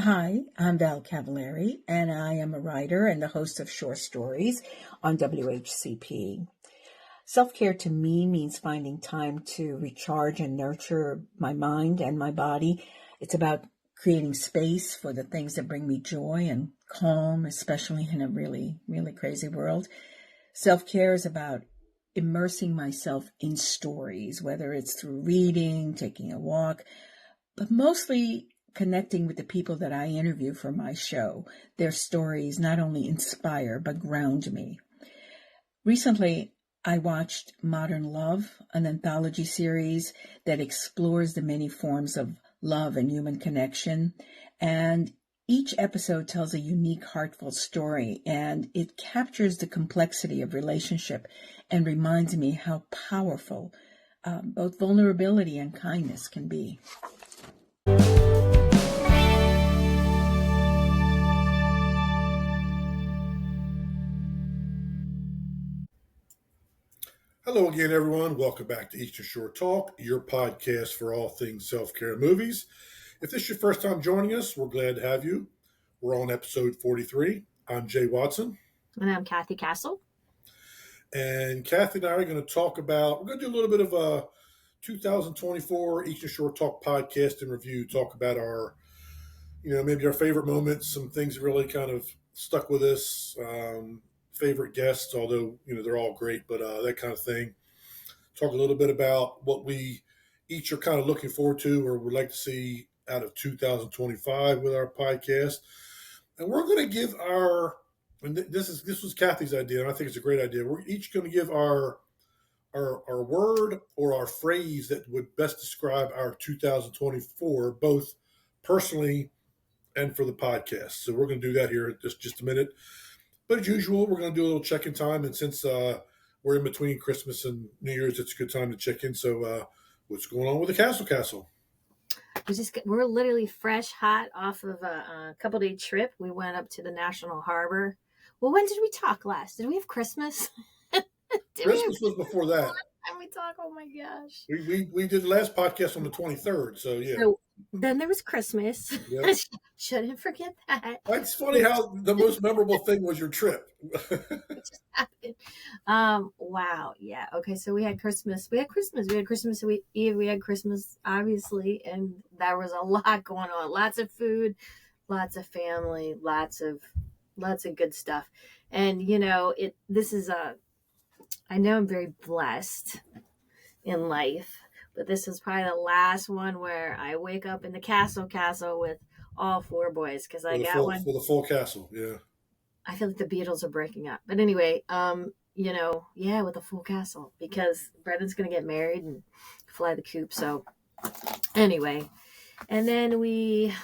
Hi, I'm Val Cavallari, and I am a writer and the host of Short Stories on WHCP. Self-care to me means finding time to recharge and nurture my mind and my body. It's about creating space for the things that bring me joy and calm, especially in a really, really crazy world. Self-care is about immersing myself in stories, whether it's through reading, taking a walk, but mostly connecting with the people that I interview for my show. Their stories not only inspire, but ground me. Recently, I watched Modern Love, an anthology series that explores the many forms of love and human connection. And each episode tells a unique, heartfelt story, and it captures the complexity of relationship and reminds me how powerful both vulnerability and kindness can be. Hello again, everyone. Welcome back to Eastern Shore Talk, your podcast for all things self-care movies. If this is your first time joining us, we're glad to have you. We're on episode 43. I'm Jay Watson. And I'm Cathy Castle. And Cathy and I are going to talk about, we're going to do a little bit of a 2024 Eastern Shore Talk podcast and review, talk about our, maybe our favorite moments, some things that really kind of stuck with us, favorite guests, although, they're all great, but that kind of thing. Talk a little bit about what we each are kind of looking forward to or would like to see out of 2025 with our podcast. And we're going to give and this was Cathy's idea, and I think it's a great idea. We're each going to give our word or our phrase that would best describe our 2024, both personally and for the podcast. So we're going to do that here in just a minute. But as usual, we're going to do a little check-in time. And since we're in between Christmas and New Year's, it's a good time to check in. So what's going on with the Castle? We're literally fresh, hot off of a couple-day trip. We went up to the National Harbor. Well, when did we talk last? Did we have Christmas? Christmas was before that. And we talk, oh my gosh. We did the last podcast on the 23rd, so yeah. So then there was Christmas. Yep. Shouldn't forget that. It's funny how the most memorable thing was your trip. It just happened. Wow. Yeah. Okay. So we had Christmas. We had Christmas Eve. We had Christmas, obviously, and there was a lot going on. Lots of food, lots of family, lots of good stuff. And I know I'm very blessed in life, but this is probably the last one where I wake up in the castle with all four boys, because I got one for the full castle. Yeah, I feel like the Beatles are breaking up, but anyway, with a full castle, because Brendan's gonna get married and fly the coop. So anyway, and then we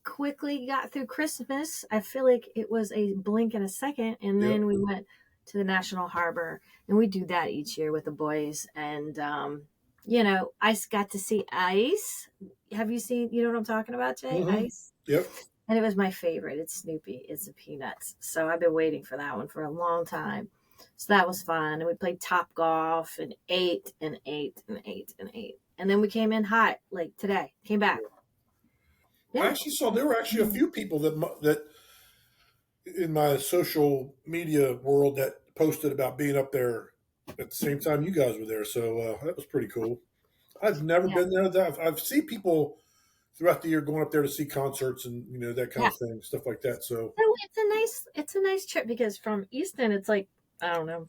quickly got through Christmas. I feel like it was a blink and a second, and then we went to the National Harbor, and we do that each year with the boys. And I got to see Ice. Have you seen? You know what I'm talking about, Jay? Mm-hmm. Ice. Yep. And it was my favorite. It's Snoopy. It's the Peanuts. So I've been waiting for that one for a long time. So that was fun. And we played Top Golf and ate. And then we came in hot, like today. Came back. Yeah. I actually saw there were actually a few people that in my social media world that posted about being up there at the same time you guys were there. So that was pretty cool. I've never been there. I've seen people throughout the year going up there to see concerts and that kind of thing, stuff like that. So it's a nice trip, because from Easton it's like, I don't know,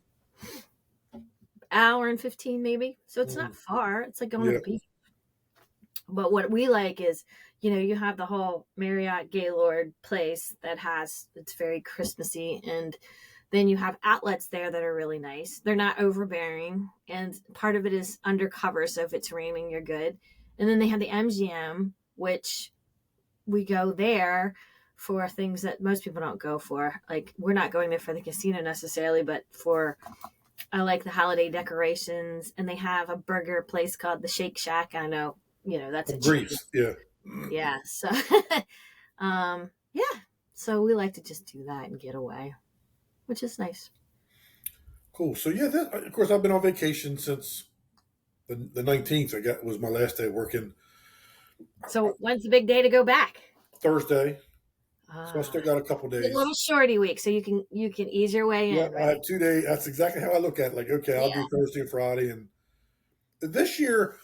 hour and 15 maybe. So it's not far. It's like going to the beach. But what we like is, you have the whole Marriott Gaylord place it's very Christmassy, and then you have outlets there that are really nice. They're not overbearing, and part of it is undercover, so if it's raining, you're good. And then they have the MGM, which we go there for things that most people don't go for. Like, we're not going there for the casino necessarily, but I like the holiday decorations, and they have a burger place called the Shake Shack. I know, that's a Greece. Yeah. Yeah. So, so we like to just do that and get away, which is nice. Cool. So of course, I've been on vacation since the 19th. Was my last day working. So when's the big day to go back? Thursday. So I still got a couple A little days. shorty week, so you can ease your way Yeah, in, I right? have 2 days. That's exactly how I look at it. Like, okay, I'll Yeah. do Thursday and Friday. And this year,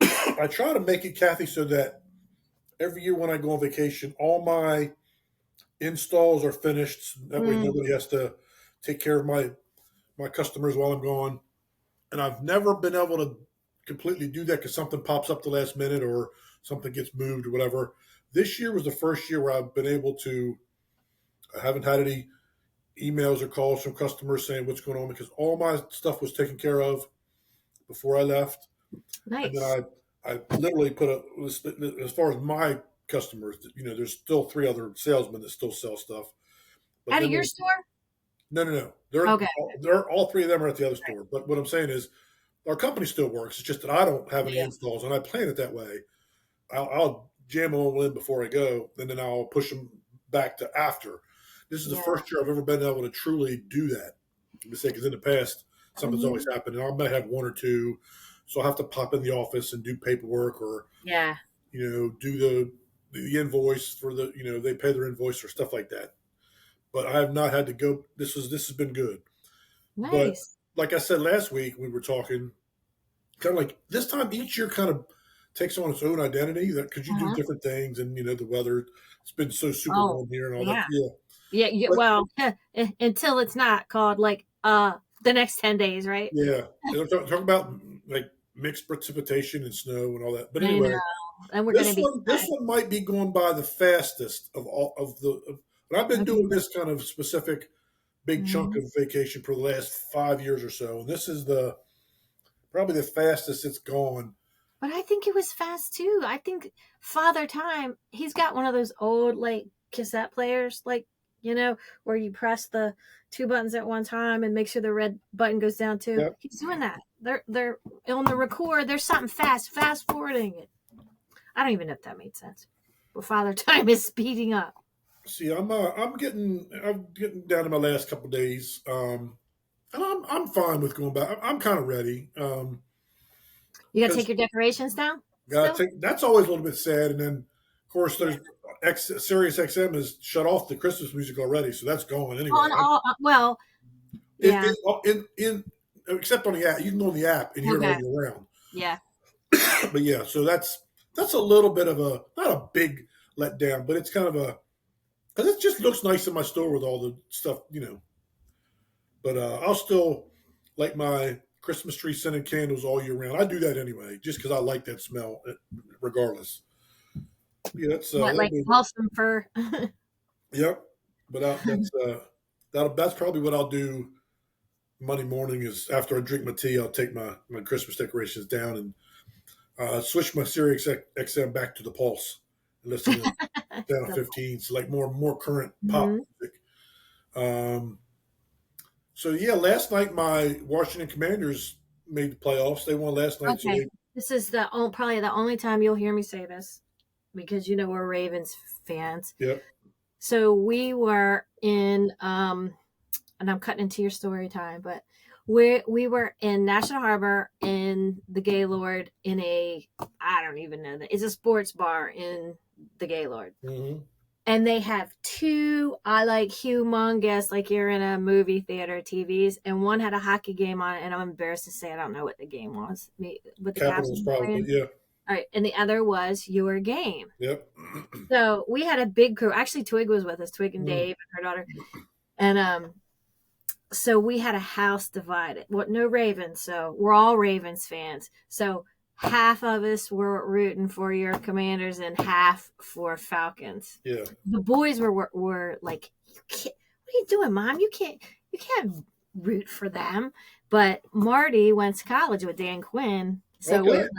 I try to make it, Kathy, so that every year when I go on vacation, all my installs are finished. That way, Mm, nobody has to take care of my customers while I'm gone. And I've never been able to completely do that because something pops up the last minute or something gets moved or whatever. This year was the first year where I've been able to. I haven't had any emails or calls from customers saying what's going on because all my stuff was taken care of before I left. And then nice. I literally put a, as far as my customers, there's still 3 other salesmen that still sell stuff. But Out of then your there's, store? no. They're, Okay. they're all 3 of them are at the other store. But what I'm saying is our company still works. It's just that I don't have any Yeah. installs and I plan it that way. I'll jam them all in before I go and then I'll push them back to after. This is the Yeah. first year I've ever been able to truly do that. Because in the past, something's always Mhm. happened, and I might have 1 or 2, so I have to pop in the office and do paperwork, or Yeah. do the invoice for they pay their invoice or stuff like that. But I have not had to go. This has been good. But Nice. like I said last week, we were talking kind of like this time each year kind of takes on its own identity that because you do Uh-huh. different things and the weather it's been so super Oh, warm here and all that. yeah. Yeah, Yeah, yeah, but well, until it's not called like the next 10 days, right? yeah, and we're talking about like mixed precipitation and snow and all that. But I know. anyway, And we're this gonna be one this one might be going by the fastest of all of the. But I've been doing this kind of specific big chunk Mhm. of vacation for the last 5 years or so, and this is the probably the fastest it's gone. But I think it was fast too. I think Father Time, he's got one of those old like cassette players, like, where you press the two buttons at one time and make sure the red button goes down too. Yep. He's doing that. They're on the record, there's something fast forwarding it. I don't even know if that made sense. But Father Time is speeding up. See, I'm getting down to my last couple days, and I'm fine with going back. I'm kind of ready You gotta take because your decorations down gotta still? take. That's always a little bit sad, and then of course Yeah. there's Sirius XM has shut off the Christmas music already, so that's gone anyway. On all well, In, yeah. in except on the app, you can go on the app and hear it all Okay. year round. Yeah. But yeah, so that's a little bit of a not a big letdown, but it's kind of a because it just looks nice in my store with all the stuff. But I'll still like my Christmas tree scented candles all year round. I do that anyway, just because I like that smell, regardless. Yeah, What, that'll like be balsam fir? yep. But that's probably what I'll do Monday morning is after I drink my tea, I'll take my Christmas decorations down and switch my Sirius XM back to the Pulse and listen to down to 15, so like more current pop Mhm. music. Um, so yeah, last night my Washington Commanders made the playoffs. They won last night, so Okay. This is probably the only time you'll hear me say this because we're Ravens fans. yep, So we were in and I'm cutting into your story time, but we were in National Harbor in the Gaylord in I don't even know that it's a sports bar in the Gaylord. mm-hmm. And they have two I like humongous, like you're in a movie theater TVs, and one had a hockey game on it, and I'm embarrassed to say I don't know what the game was. What the Caps Capitals were probably, playing. yeah, All right, and the other was your game. yep, So we had a big crew. Actually, Twig was with us, Twig and mm, Dave and her daughter, and so we had a house divided. Well, no Ravens, so we're all Ravens fans. So half of us were rooting for your Commanders and half for Falcons. yeah, The boys were like, what are you doing, Mom? You can't root for them. But Marty went to college with Dan Quinn, so we were okay, like,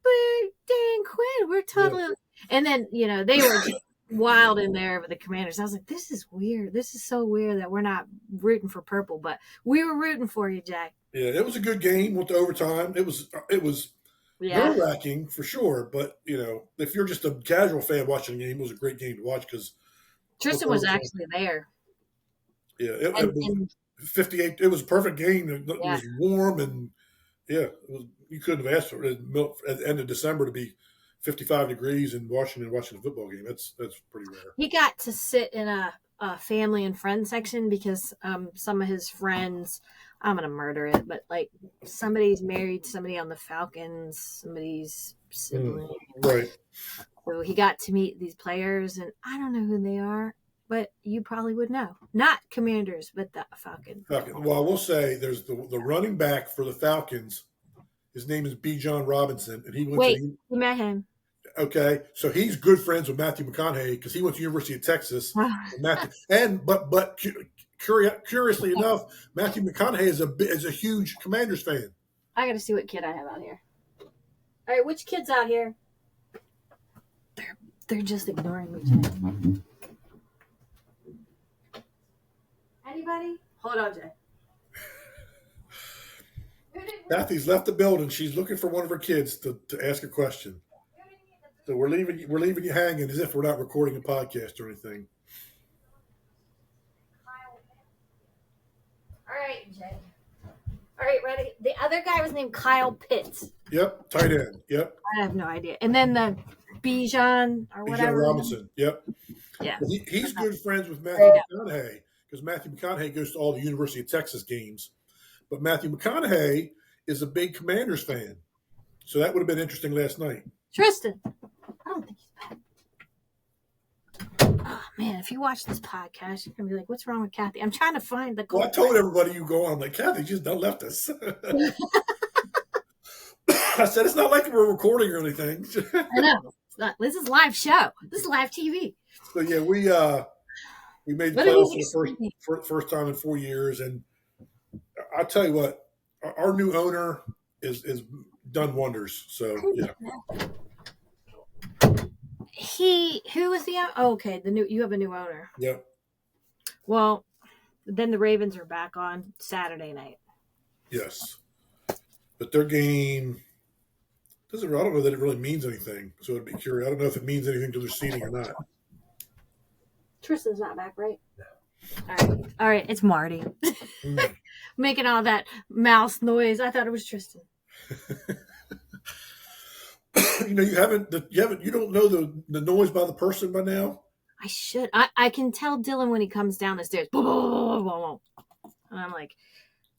but Dan Quinn, we're yeah, totally. And then they were just wild in there with the Commanders. I was like, this is weird. This is so weird that we're not rooting for purple, but we were rooting for you, Jack. yeah. It was a good game. Went to overtime. It was Yeah. nerve wracking for sure, but if you're just a casual fan watching the game, it was a great game to watch because went Tristan to was overtime. actually there. Yeah, it was And 58. It was a perfect game. It yeah. was warm and yeah, you couldn't have asked for it at the end of December to be 55 degrees in Washington watching a football game. That's pretty rare. He got to sit in a family and friends section because some of his friends, I'm gonna murder it, but like somebody's married somebody on the Falcons, somebody's sibling. Right. So he got to meet these players, and I don't know who they are, but you probably would know. Not Commanders, but the Falcons. Well, I will say there's the running back for the Falcons. His name is B. John Robinson, and he went you met him. Okay, so he's good friends with Matthew McConaughey because he went to University of Texas. But curiously enough, Matthew McConaughey is a huge Commanders fan. I got to see what kid I have out here. All right, which kid's out here? They're just ignoring me, Jay. Anybody? Hold on, Jay. Cathy's left the building. She's looking for one of her kids to ask a question. So we're leaving you hanging as if we're not recording a podcast or anything. All right, Jay. All right, ready? The other guy was named Kyle Pitts. Yep, tight end. Yep. I have no idea. And then the Bijan or whatever. Bijan Robinson. Yep. Yeah. He's good friends with Matthew McConaughey because Matthew McConaughey goes to all the University of Texas games. But Matthew McConaughey is a big Commanders fan. So that would have been interesting last night. Tristan. I don't think he's bad. Oh, man, if you watch this podcast, you're going to be like, what's wrong with Cathy? I'm trying to find the... Well, I told everybody you go on. I'm like, Cathy just done left us. I said, it's not like we're recording or anything. I know. It's not. This is live show. This is live TV. So, yeah, we made the playoffs for the first time in 4 years. And I'll tell you what, our new owner is done wonders. So, yeah. Who was the okay, you have a new owner. Yep. Well, then the Ravens are back on Saturday night. Yes. But their game I don't know that it really means anything. So I'd be curious. I don't know if it means anything to their seating or not. Tristan's not back, right? No. All right. It's Marty. Making all that mouse noise. I thought it was Tristan. You don't know the noise by the person by now? I should. I can tell Dylan when he comes down the stairs. And I'm like,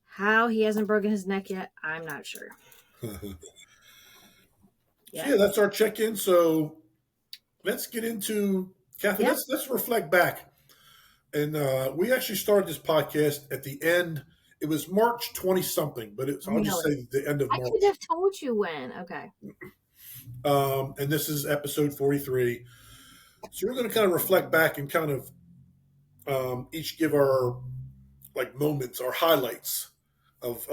how he hasn't broken his neck yet, I'm not sure. Yeah, that's our check-in. So let's get into, Cathy, let's reflect back. And we actually started this podcast at the end. It was March 20-something, but I'll just say the end of March. I could have told you when. Okay. And this is episode 43. So we're going to kind of reflect back and kind of each give our moments, our highlights of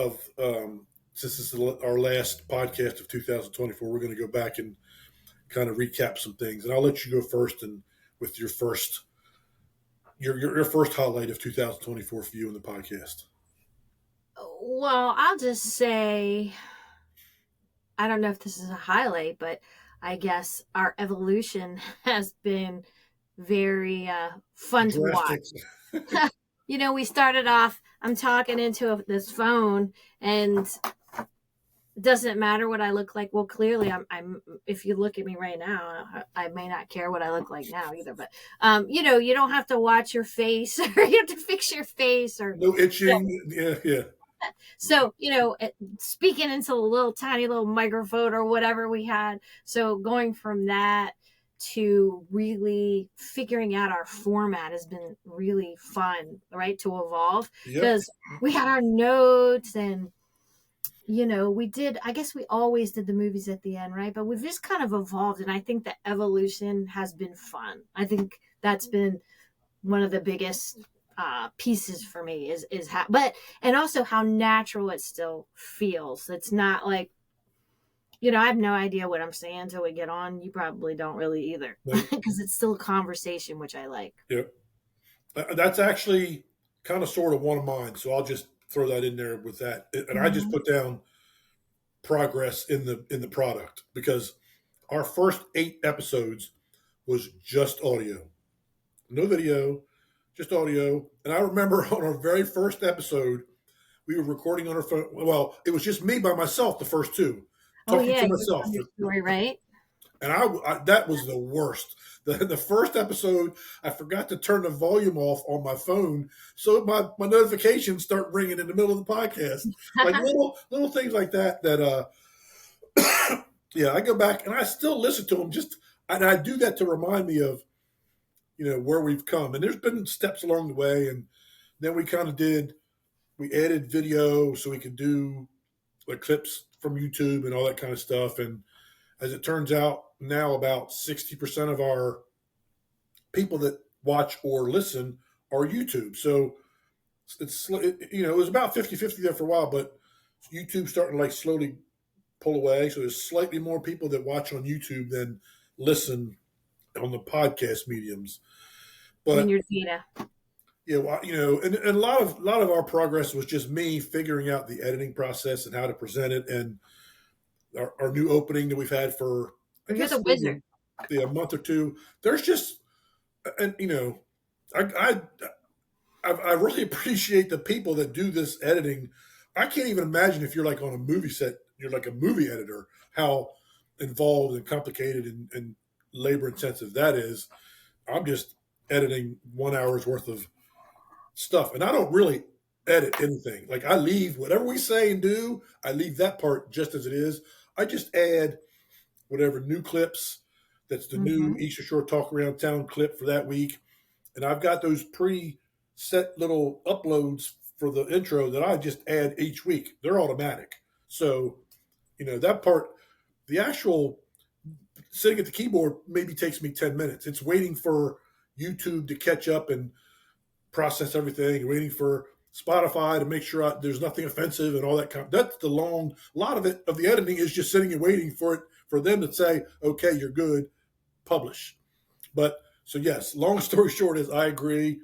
since this is our last podcast of 2024. We're going to go back and kind of recap some things, and I'll let you go first and with your first highlight of 2024 for you in the podcast. Well, I'll just say, I don't know if this is a highlight, but I guess our evolution has been very fun to watch. We started off, I'm talking into this phone, and it doesn't matter what I look like. Well, clearly, I'm. If you look at me right now, I may not care what I look like now either. But you don't have to watch your face, or you have to fix your face, or no itching. Yeah. So, speaking into a tiny little microphone or whatever we had. So going from that to really figuring out our format has been really fun, right? To evolve, because we had our notes and, I guess we always did the movies at the end, right? But we've just kind of evolved. And I think the evolution has been fun. I think that's been one of the biggest pieces for me is how, and also how natural it still feels. It's not like, I have no idea what I'm saying until we get on. You probably don't really either, because it's still a conversation, which I like. Yep. That's actually kind of sort of one of mine. So I'll just throw that in there with that. And I just put down progress in the product, because our first 8 episodes was just audio, no video, just audio. And I remember on our very first episode, we were recording on our phone. Well, it was just me by myself, the first 2. Talking to myself. Story, right? And I that was the worst. The first episode, I forgot to turn the volume off on my phone, so my notifications start ringing in the middle of the podcast, like little things like that. Yeah, I go back and I still listen to them. And I do that to remind me of where we've come. And there's been steps along the way, and then we added video so we could do like clips from YouTube and all that kind of stuff. And as it turns out, now about 60% of our people that watch or listen are YouTube. So it was about 50-50 there for a while, but YouTube's starting to like slowly pull away. So there's slightly more people that watch on YouTube than listen on the podcast mediums. But in your data. Yeah, well, and a lot of our progress was just me figuring out the editing process and how to present it, and our new opening that we've had for You're the wizard. A month or two. There's just, and I really appreciate the people that do this editing. I can't even imagine if you're like on a movie set, you're like a movie editor, how involved and complicated and labor intensive that is. I'm just editing 1 hour's worth of stuff, and I don't really edit anything. Like I leave whatever we say and do, I leave that part just as it is. I just add whatever new clips. That's the new Eastern Shore Talk Around Town clip for that week, and I've got those pre-set little uploads for the intro that I just add each week. They're automatic, so that part, the actual sitting at the keyboard maybe takes me 10 minutes. It's waiting for YouTube to catch up and process everything, waiting for Spotify to make sure there's nothing offensive and all that kind of. That's a lot of it, of the editing is just sitting and waiting for them to say, okay, you're good, publish. But so yes, long story short is I agree.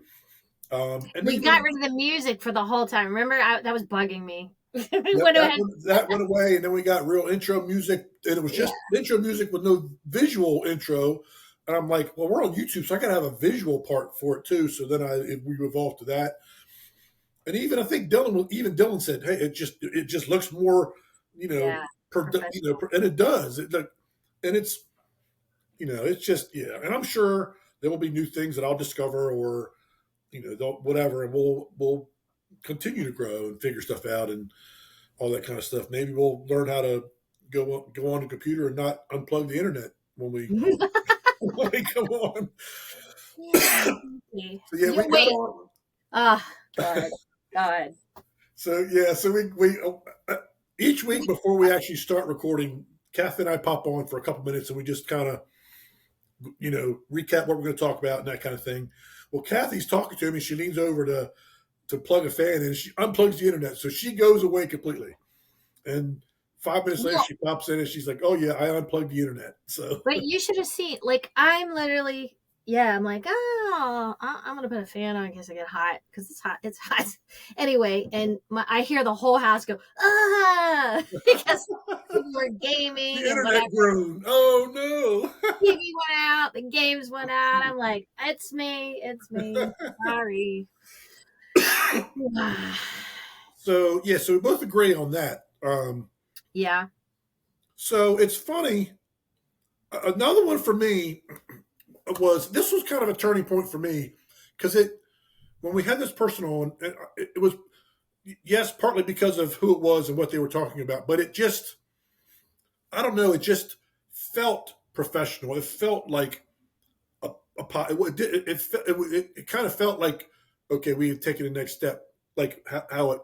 And we got rid of the music for the whole time. Remember, that was bugging me. That went away, and then we got real intro music, and it was just intro music with no visual intro. And I'm like, well, we're on YouTube, so I got to have a visual part for it too. So then we evolved to that. And even I think Dylan said, hey, it just looks more, and it does. And it's, it's just, and I'm sure there will be new things that I'll discover or, whatever, and we'll continue to grow and figure stuff out and all that kind of stuff. Maybe we'll learn how to go on the computer and not unplug the internet when we come on. So yeah, we got on. God. So yeah, so we each week before we actually start recording, Cathy and I pop on for a couple minutes and we just kind of, recap what we're going to talk about and that kind of thing. Well, Cathy's talking to me. She leans over to plug a fan and she unplugs the internet, so she goes away completely. And 5 minutes later, she pops in and she's like, "Oh yeah, I unplugged the internet." So, but you should have seen. Like, I'm literally, I'm like, I'm gonna put a fan on in case I get hot because it's hot. It's hot anyway. And I hear the whole house go, because people were gaming. The internet groaned. Oh no! TV went out. The games went out. I'm like, it's me. Sorry. So we both agree on that. Yeah. So it's funny. Another one for me this was kind of a turning point for me because when we had this person on, it was, yes, partly because of who it was and what they were talking about, but it just, I don't know, it just felt professional. It felt like it kind of felt like, okay, we had taken the next step, like how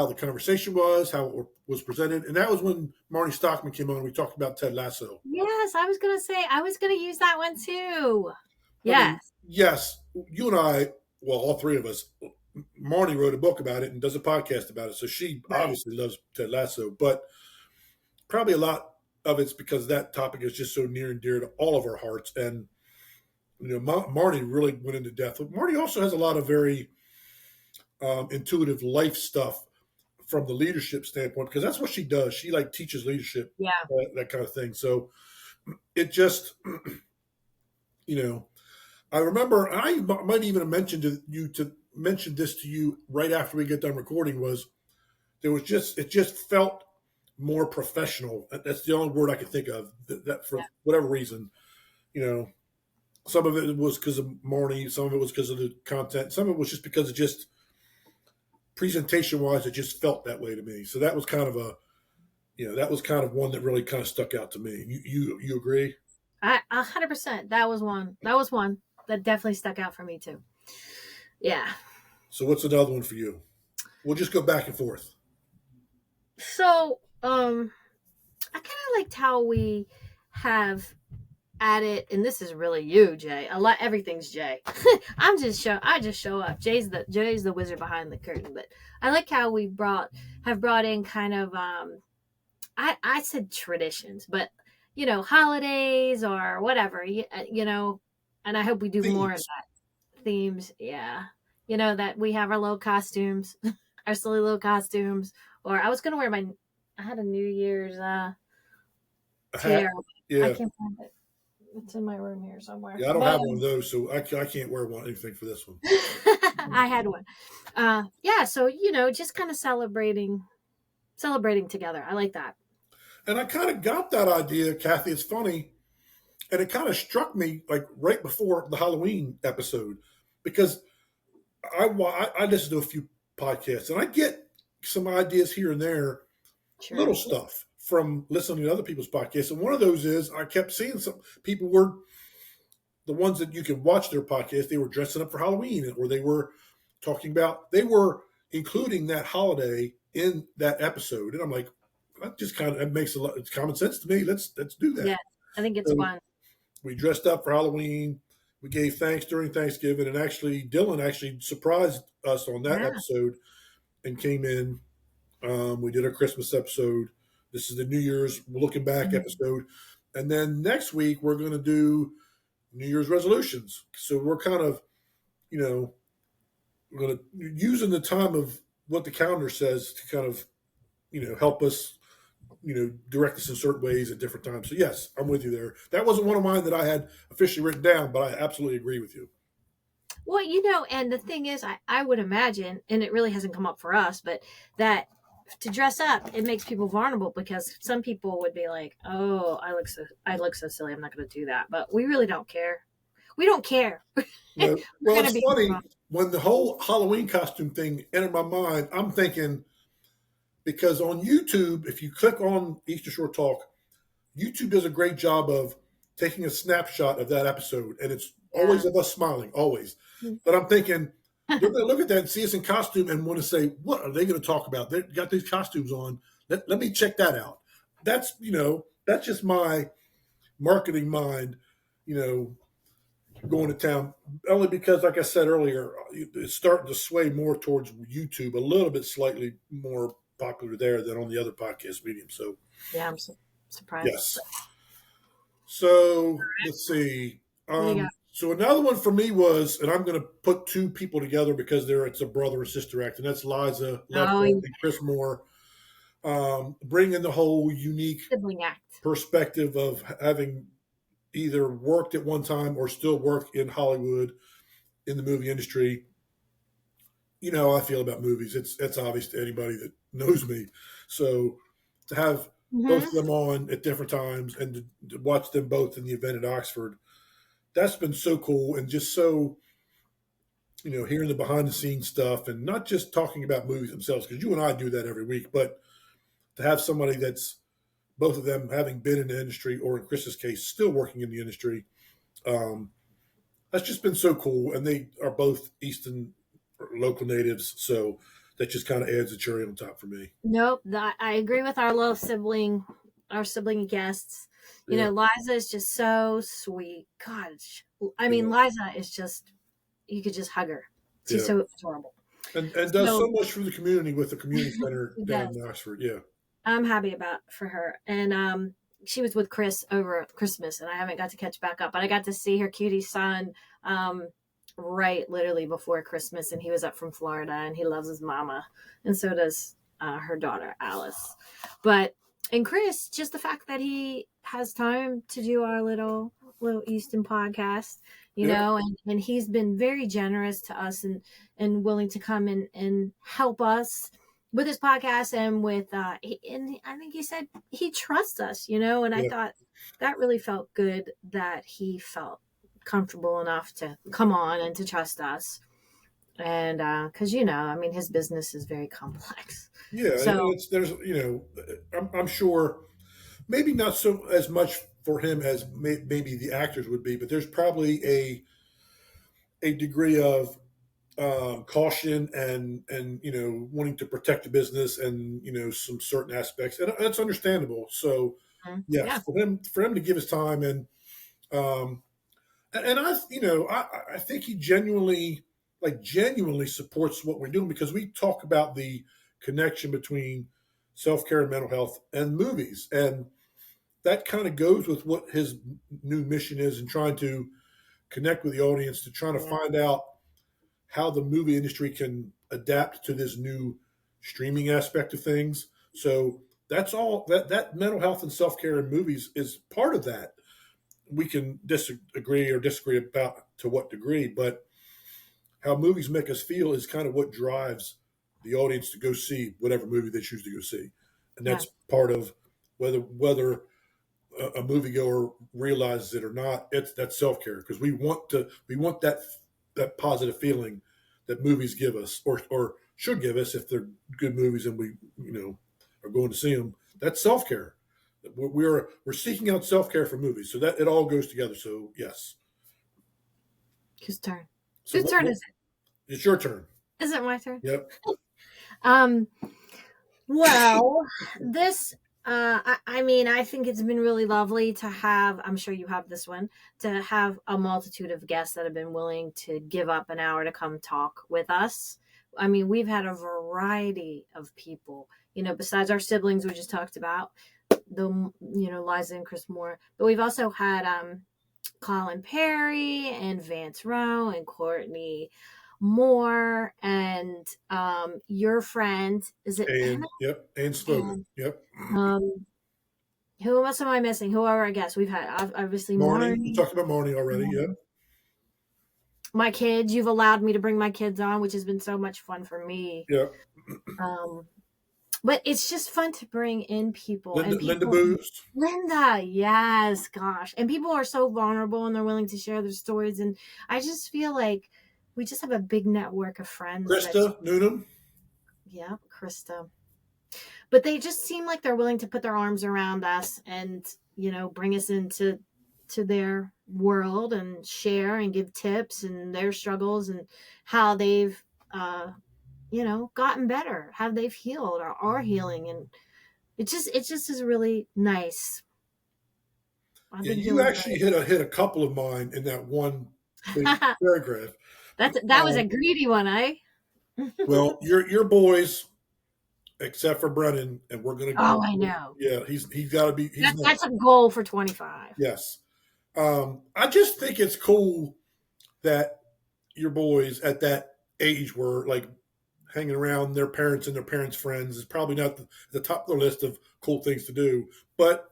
the conversation was, how it was presented. And that was when Marnie Stockman came on and we talked about Ted Lasso. Yes, I was going to use that one too. Yes. Yes. You and I, well, all three of us, Marnie wrote a book about it and does a podcast about it. So she obviously loves Ted Lasso, but probably a lot of it's because that topic is just so near and dear to all of our hearts. And, Marnie really went into depth. Marnie also has a lot of very intuitive life stuff from the leadership standpoint, because that's what she does. She teaches leadership, that kind of thing. So it just, I remember I might even have mentioned this to you right after we get done recording, was it just felt more professional. That's the only word I can think of. That for Yeah. whatever reason, you know, some of it was because of Marnie, some of it was because of the content, some of it was just because of just presentation wise, it just felt that way to me. So that was kind of that was kind of one that really kind of stuck out to me. You agree? 100%. That was one. That was one that definitely stuck out for me too. Yeah. So what's another one for you? We'll just go back and forth. So, I kind of liked how we have added, and this is really you, Jay. A lot, everything's Jay. I just show up. Jay's the wizard behind the curtain. But I like how we have brought in kind of, I said traditions, but holidays or whatever, and I hope we do more of that. Themes, yeah. That we have our little costumes, our silly little costumes. Or I was gonna wear I had a New Year's tiara. Yeah. I can't find it. It's in my room here somewhere. Yeah, I don't have one of those, so I can't wear anything for this one. I had one. Yeah, so just kind of celebrating together. I like that. And I kind of got that idea, Cathy. It's funny, and it kind of struck me like right before the Halloween episode, because I listen to a few podcasts and I get some ideas here and there, little stuff from listening to other people's podcasts. And one of those is I kept seeing some people were the ones that you can watch their podcast. They were dressing up for Halloween, or they were they were including that holiday in that episode. And I'm like, that just kind of, it makes it's common sense to me. Let's do that. Yeah, I think it's fun. We dressed up for Halloween. We gave thanks during Thanksgiving, and actually, Dylan actually surprised us on that episode and came in. We did our Christmas episode. This is the New Year's looking back episode, and then next week we're going to do New Year's resolutions. So we're kind of, we're going to using the time of what the calendar says to kind of, help us, direct us in certain ways at different times. So yes, I'm with you there. That wasn't one of mine that I had officially written down, but I absolutely agree with you. Well, and the thing is, I would imagine, and it really hasn't come up for us, but that to dress up, it makes people vulnerable, because some people would be like, "Oh, I look so silly. I'm not going to do that." But we really don't care. We don't care. Well, it's funny when the whole Halloween costume thing entered my mind. I'm thinking, because on YouTube, if you click on Eastern Shore Talk, YouTube does a great job of taking a snapshot of that episode, and it's always of us smiling, always. But I'm thinking they're going to look at that and see us in costume and want to say, what are they going to talk about? They've got these costumes on. Let me check that out. That's, that's just my marketing mind, going to town. Only because, like I said earlier, it's starting to sway more towards YouTube, a little bit slightly more popular there than on the other podcast medium. So yeah, I'm surprised. Yes. So let's see. So another one for me was, and I'm going to put two people together because it's a brother and sister act, and that's Liza and Chris Moore, bringing the whole unique sibling act perspective of having either worked at one time or still work in Hollywood in the movie industry. You know how I feel about movies. It's obvious to anybody that knows me. So to have both of them on at different times and to watch them both in the event at Oxford, that's been so cool. And just so, hearing the behind the scenes stuff and not just talking about movies themselves, because you and I do that every week, but to have somebody that's both of them having been in the industry, or in Chris's case, still working in the industry, that's just been so cool. And they are both Easton local natives, so that just kind of adds a cherry on top for me. Nope, I agree with our sibling guests. Liza is just so sweet. God, Liza is just, you could just hug her. She's so adorable. And does so much for the community with the community center down in Oxford. Yeah. I'm happy for her. And she was with Chris over Christmas, and I haven't got to catch back up, but I got to see her cutie son right literally before Christmas, and he was up from Florida, and he loves his mama, and so does her daughter Alice. And Chris, just the fact that he has time to do our little Easton podcast, and he's been very generous to us and willing to come and help us with his podcast and with and I think he said he trusts us, and I Yeah. thought that really felt good that he felt comfortable enough to come on and to trust us. And because I mean, his business is very complex. Yeah, and So there's I'm sure maybe not so as much for him as maybe the actors would be, but there's probably a degree of caution and wanting to protect the business and some certain aspects, and that's understandable. So yes, yeah, for him to give his time um, and I think he genuinely supports what we're doing because we talk about the connection between self care and mental health and movies, and that kind of goes with what his new mission is and trying to connect with the audience to trying to yeah, find out how the movie industry can adapt to this new streaming aspect of things. So that's all that mental health and self care in movies is part of that. We can disagree or disagree about to what degree, but how movies make us feel is kind of what drives the audience to go see whatever movie they choose to go see, and yeah, that's part of whether a moviegoer realizes it or not. It's that self care because we want that positive feeling that movies give us or should give us if they're good movies and we are going to see them. That's self care. We're seeking out self care for movies, so that it all goes together. So yes. whose turn? So Whose turn what is it? it's your turn. Is it my turn? Yep. Um, well, this, I mean, I think it's been really lovely to have, I'm sure you have this one, to have a multitude of guests that have been willing to give up an hour to come talk with us. I mean, we've had a variety of people, besides our siblings we just talked about, Liza and Chris Moore, but we've also had Colin Perry and Vance Rowe and Courtney Moore and your friend, is it Anna? And Spogan. And Yep. who else am I missing? Whoever I guess we've had obviously Marnie. You Marnie. talked about Marnie already. Yep. My kids, you've allowed me to bring my kids on, which has been so much fun for me. Yep. Um, but it's just fun to bring in people and Linda people. Boost. Linda, yes, gosh. And people are so vulnerable and they're willing to share their stories. And I just feel like we just have a big network of friends that, Krista Noonan. yeah, Krista. But they just seem like they're willing to put their arms around us and, bring us into their world and share and give tips and their struggles and how they've, gotten better, how they've healed or are healing. And it just is really nice. I've Yeah, been you doing actually hit a couple of mine in that one big good. paragraph. That was a greedy one, eh? Well, your boys, except for Brennan, and we're gonna. Oh, I know. Yeah, he's got to be. He's That's next. a goal for 25. Yes. I just think it's cool that your boys at that age were like hanging around their parents and their parents' friends is probably not the top of the list of cool things to do, but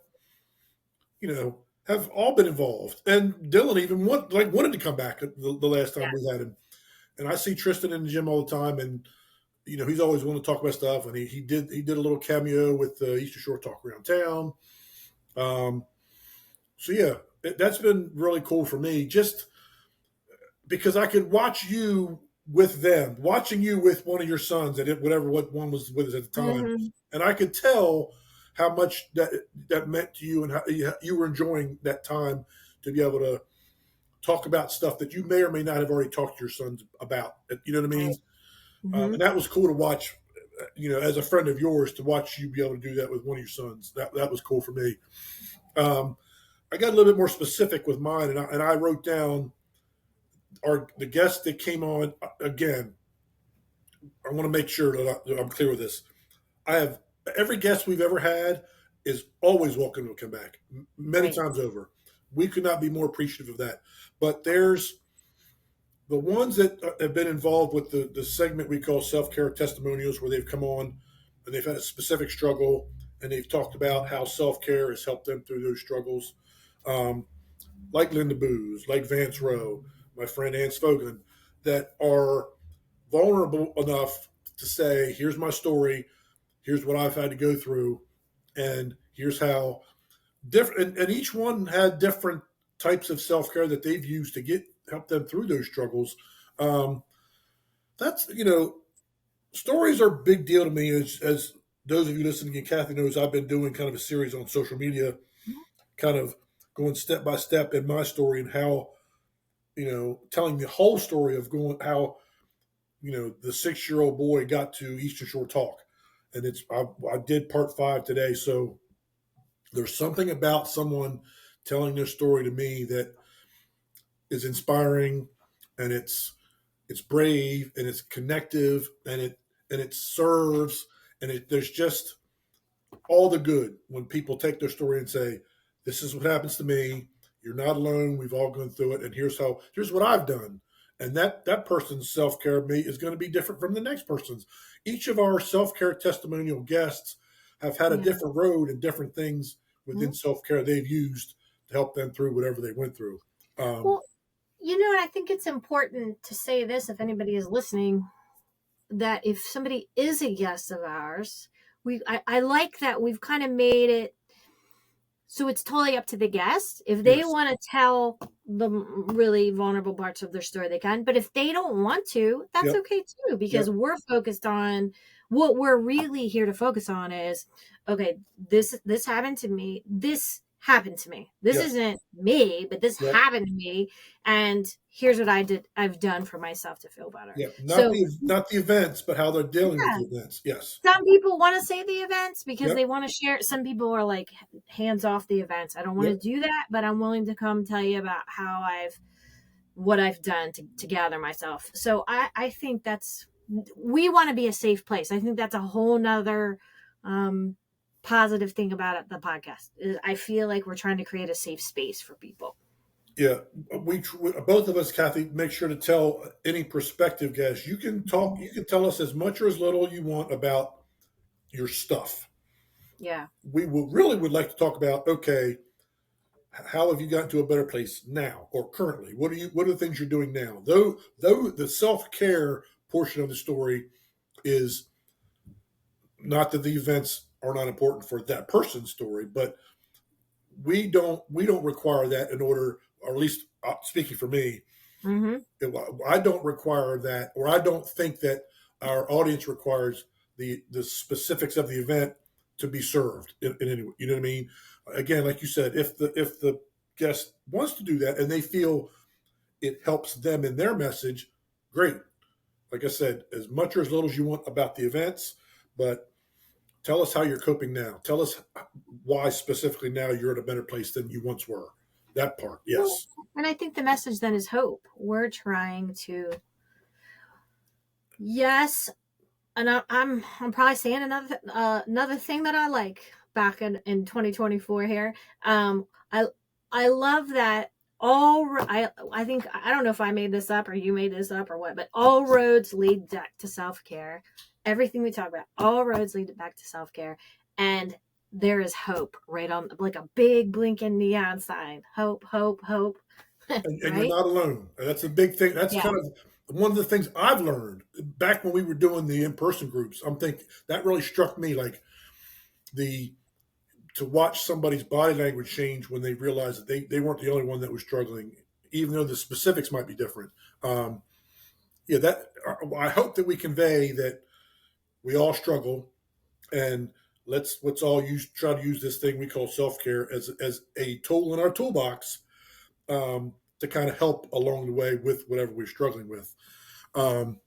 have all been involved. And Dylan even wanted to come back the last time we Yes. had him. And I see Tristan in the gym all the time, and he's always wanting to talk about stuff. And he did a little cameo with the Eastern Shore Talk Around Town. So yeah, that's been really cool for me, just because I could watch you with them, watching you with one of your sons at what one was with us at the time, Mhm. and I could tell how much that meant to you and how you were enjoying that time to be able to talk about stuff that you may or may not have already talked to your sons about. You know what I mean? Right. Mhm. And that was cool to watch. As a friend of yours, to watch you be able to do that with one of your sons, that was cool for me. I got a little bit more specific with mine, and I wrote down the guests that came on again. I want to make sure that I'm clear with this. I have every guest we've ever had is always welcome to come back, many Right. times over. We could not be more appreciative of that. But there's the ones that have been involved with the segment we call self care testimonials, where they've come on and they've had a specific struggle and they've talked about how self care has helped them through those struggles. Um, like Linda Booz, like Vance Rowe, my friend Ann Spogan, that are vulnerable enough to say, here's my story, here's what I've had to go through, and here's how different. And each one had different types of self care that they've used to help them through those struggles. That's stories are a big deal to me. As those of you listening, and Cathy knows, I've been doing kind of a series on social media, kind of going step by step in my story and how, telling the whole story of how, the 6-year-old boy got to Eastern Shore Talk. And I did part 5 today. So there's something about someone telling their story to me that is inspiring, and it's brave, and it's connective, and it serves, and there's just all the good when people take their story and say, this is what happens to me. You're not alone. We've all gone through it. And here's what I've done. And that person's self-care of me is going to be different from the next person's. Each of our self-care testimonial guests have had a different road and different things within self-care they've used to help them through whatever they went through. Well, and I think it's important to say this, if anybody is listening, that if somebody is a guest of ours, I like that we've kind of made it so it's totally up to the guest. If they want to tell the really vulnerable parts of their story, they can. But if they don't want to, that's okay too, because we're focused on what we're really here to focus on is, okay, this happened to me. This happened to me. This isn't me, but this happened to me. And here's what I've done for myself to feel better. Yeah. Not the events, but how they're dealing with the events. Yes. Some people want to say the events because they want to share. Some people are like hands off the events. I don't want to do that, but I'm willing to come tell you about what I've done to gather myself. So I think we want to be a safe place. I think that's a whole nother, positive thing about the podcast. I feel like we're trying to create a safe space for people. Yeah, we both of us, Cathy, make sure to tell any prospective guest, you can tell us as much or as little you want about your stuff. Yeah. We would like to talk about, okay, how have you gotten to a better place now or currently? What are the things you're doing now? Though the self-care portion of the story is not that the events are not important for that person's story, but we don't require that in order, or at least speaking for me, I don't require that, or I don't think that our audience requires the specifics of the event to be served in any way. You know what I mean? Again, like you said, if the guest wants to do that and they feel it helps them in their message, great. Like I said, as much or as little as you want about the events, but tell us how you're coping now. Tell us why specifically now you're in a better place than you once were. That part, yes. And I think the message then is hope. We're trying to, and I'm probably saying another thing that I like back in 2024 here. I love that I think, I don't know if I made this up or you made this up or what, but all roads lead back to self-care. Everything we talk about, all roads lead back to self-care. And there is hope right on, like a big blinking neon sign. Hope, hope, hope. And right? You're not alone. That's a big thing. That's kind of one of the things I've learned back when we were doing the in-person groups. I'm thinking that really struck me, like to watch somebody's body language change when they realized that they weren't the only one that was struggling, even though the specifics might be different. I hope that we convey that we all struggle, and let's all try to use this thing we call self-care as a tool in our toolbox to kind of help along the way with whatever we're struggling with. I'm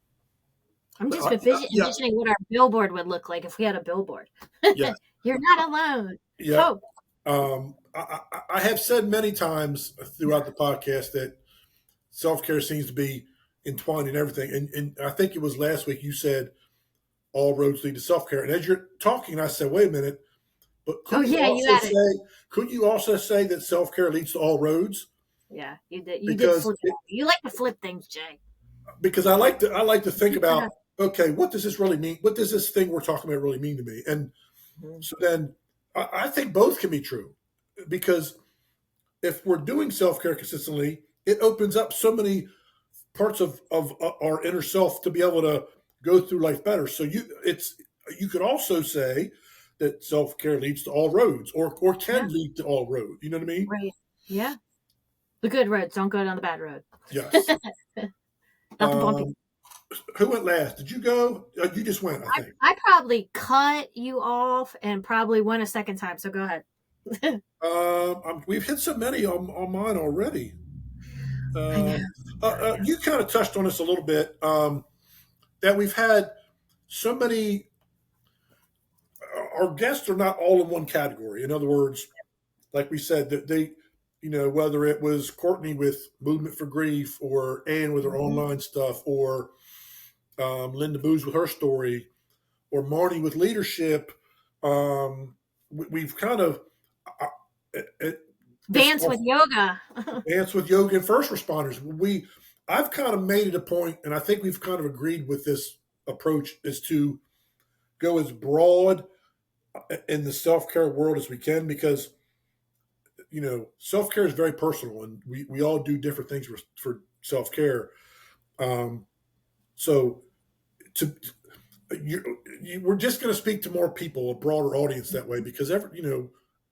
just envisioning what our billboard would look like if we had a billboard. Yeah. You're not alone. Yeah. Hope. I have said many times throughout the podcast that self-care seems to be entwined in everything. And I think it was last week you said all roads lead to self-care. And as you're talking, I said, wait a minute, but couldn't you also say that self-care leads to all roads? Yeah, you did. You like to flip things, Jay. Because I like to think about, okay, what does this really mean? What does this thing we're talking about really mean to me? And so then I think both can be true, because if we're doing self-care consistently, it opens up so many parts of our inner self to be able to go through life better. So you could also say that self care leads to all roads, or Yeah. can lead to all roads. You know what I mean? Right. Yeah. The good roads. Don't go down the bad road. Yes. Not the bumpy. Who went last? Did you go? You just went, I think. I probably cut you off and probably went a second time. So go ahead. We've hit so many on mine already. I know. You kind of touched on this a little bit, that we've had so many. Our guests are not all in one category. In other words, like we said, that they, whether it was Courtney with Movement for Grief, or Anne with her Mhm. online stuff, or Linda Booz with her story, or Marnie with leadership. We've kind of as Dance with yoga. dance with yoga and first responders. I've kind of made it a point, and I think we've kind of agreed with this approach, is to go as broad in the self care world as we can, because self care is very personal, and we all do different things for self care. Um, so to we're just going to speak to more people, a broader audience that way, because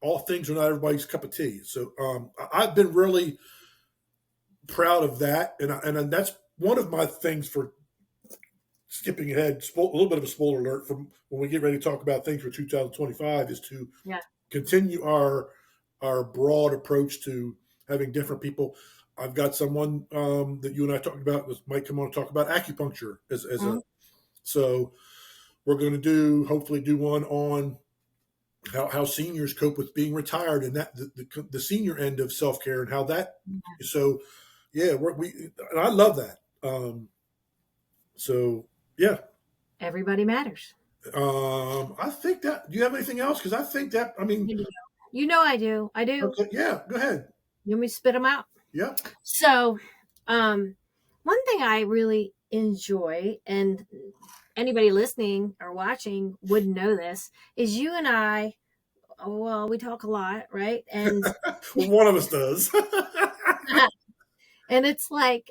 all things are not everybody's cup of tea. So I've been really proud of that, and that's one of my things for skipping ahead. A little bit of a spoiler alert from when we get ready to talk about things for 2025 is to Yeah. continue our broad approach to having different people. I've got someone that you and I talked about might come on and talk about acupuncture as Mhm. a. So we're going to hopefully do one on how seniors cope with being retired, and that the senior end of self care, and how that. So yeah, and I love that. So yeah, Everybody matters. I think that. Do you have anything else? Because I think that. I mean, You know I do. I do. okay, yeah, go ahead. You want me to spit them out? Yeah, So, one thing I really enjoy, and anybody listening or watching would know this, is you and I. Well, we talk a lot, right? And well, one of us does. and it's like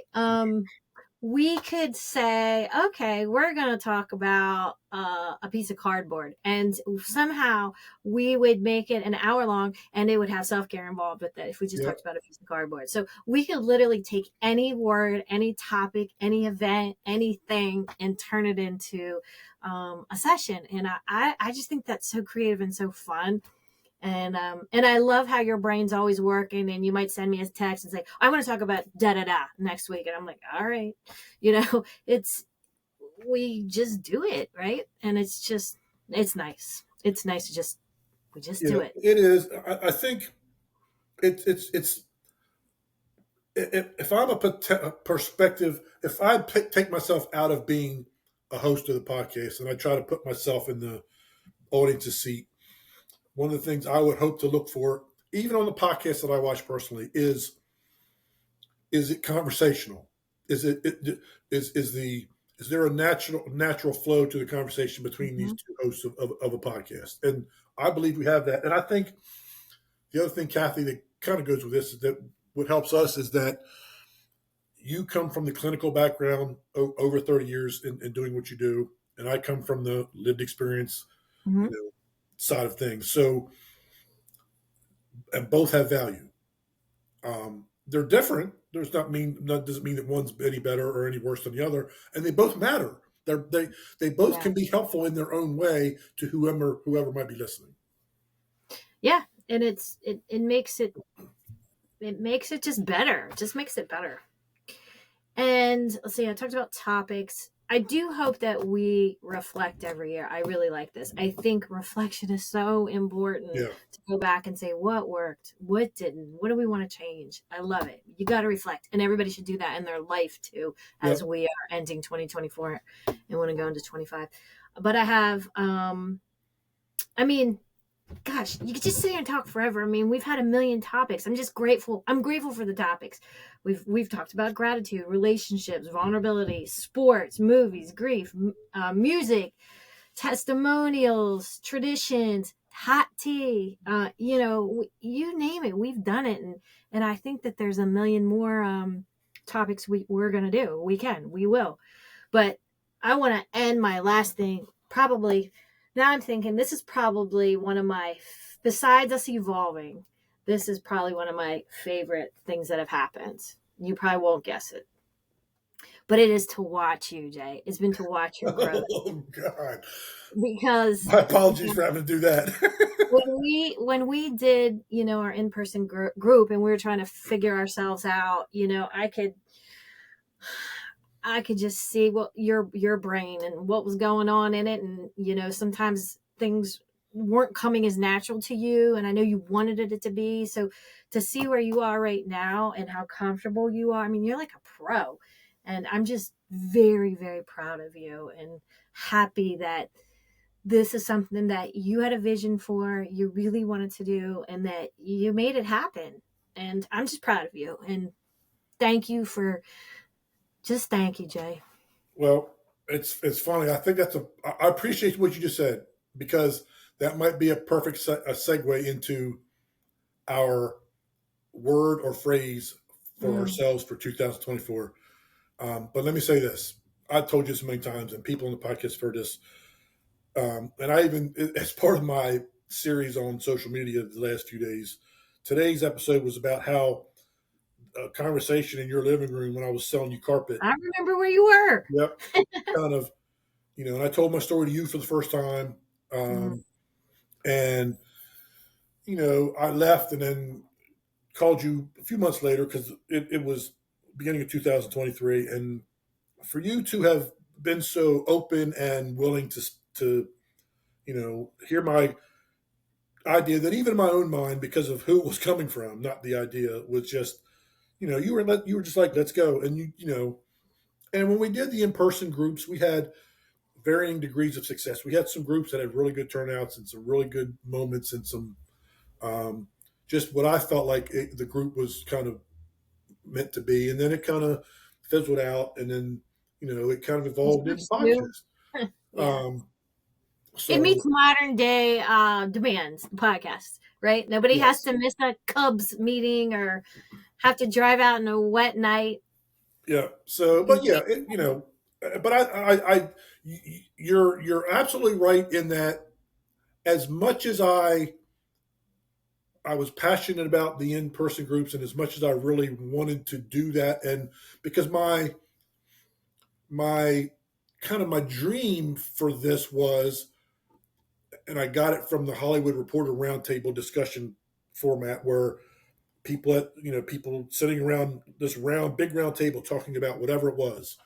we could say, okay, we're going to talk about a piece of cardboard, and somehow we would make it an hour long, and it would have self-care involved with it if we just Yeah, talked about a piece of cardboard. So we could literally take any word, any topic, any event, anything, and turn it into a session. And I just think that's so creative and so fun. And I love how your brain's always working, and you might send me a text and say, I want to talk about da da da next week. And I'm like, all right, it's, we just do it. Right. And it's nice. It's nice to we just do it. it is. I think it's if I'm a perspective, if I take myself out of being a host of the podcast, and I try to put myself in the audience's seat, one of the things I would hope to look for, even on the podcast that I watch personally, is it conversational? Is is there a natural flow to the conversation between these Mm-hmm. two hosts of a podcast? And I believe we have that. And I think the other thing, Cathy, that kind of goes with this, is that what helps us is that you come from the clinical background over 30 years in doing what you do, and I come from the lived experience, Mm-hmm. you know, side of things. So, and both have value. They're different. That doesn't mean that one's any better or any worse than the other, and they both matter. They both Yeah. can be helpful in their own way to whoever might be listening. Yeah. And it makes it just better. It just makes it better. And let's see, I talked about topics. I do hope that we reflect every year. I really like this. I think reflection is so important Yeah, to go back and say what worked, what didn't, what do we want to change. I love it. You got to reflect, and everybody should do that in their life too, yeah. as we are ending 2024 and want to go into 25. But I have, I mean, gosh, you could just sit here and talk forever. I mean, we've had a million topics. I'm just grateful. I'm grateful for the topics. We've talked about gratitude, relationships, vulnerability, sports, movies, grief, music, testimonials, traditions, hot tea. You name it, we've done it, and I think that there's a million more topics we're gonna do. We will, but I want to end my last thing. Probably now I'm thinking this is probably one of my, besides us evolving, this is probably one of my favorite things that have happened. You probably won't guess it, but it is to watch you, Jay. It's been to watch your growth Oh God! because My apologies for having to do that. when we did, our in-person group and we were trying to figure ourselves out, I could just see what your brain and what was going on in it, and sometimes things weren't coming as natural to you, and I know you wanted it to be. So to see where you are right now and how comfortable you are, I mean, you're like a pro, and I'm just very, very proud of you and happy that this is something that you had a vision for, you really wanted to do, and that you made it happen. And I'm just proud of you. And thank you thank you, Jay. Well, it's funny. I think I appreciate what you just said, because that might be a perfect a segue into our word or phrase for Mm. ourselves for 2024. But let me say this. I've told you this many times, and people on the podcast have heard this. And I even, as part of my series on social media the last few days, today's episode was about how a conversation in your living room when I was selling you carpet. I remember where you were. Yep. Kind of, and I told my story to you for the first time. Mm. And, I left and then called you a few months later because it was beginning of 2023. And for you to have been so open and willing to hear my idea, that even in my own mind, because of who it was coming from, not the idea, was just, you were just like, let's go. And and when we did the in-person groups, we had varying degrees of success. We had some groups that had really good turnouts and some really good moments, and some um, just what I felt like the group was kind of meant to be. And then it kind of fizzled out, and then it kind of You evolved into switched to. podcast. Yeah. Um, It so meets modern day demands, podcasts, right? Nobody has yes, to miss a Cubs meeting or have to drive out in a wet night. yeah. So, You can but yeah, take but you're absolutely right in that. As much as I was passionate about the in-person groups, and as much as I really wanted to do that, and because my kind of my dream for this was, and I got it from the Hollywood Reporter roundtable discussion format, where people sitting around this big round table talking about whatever it was.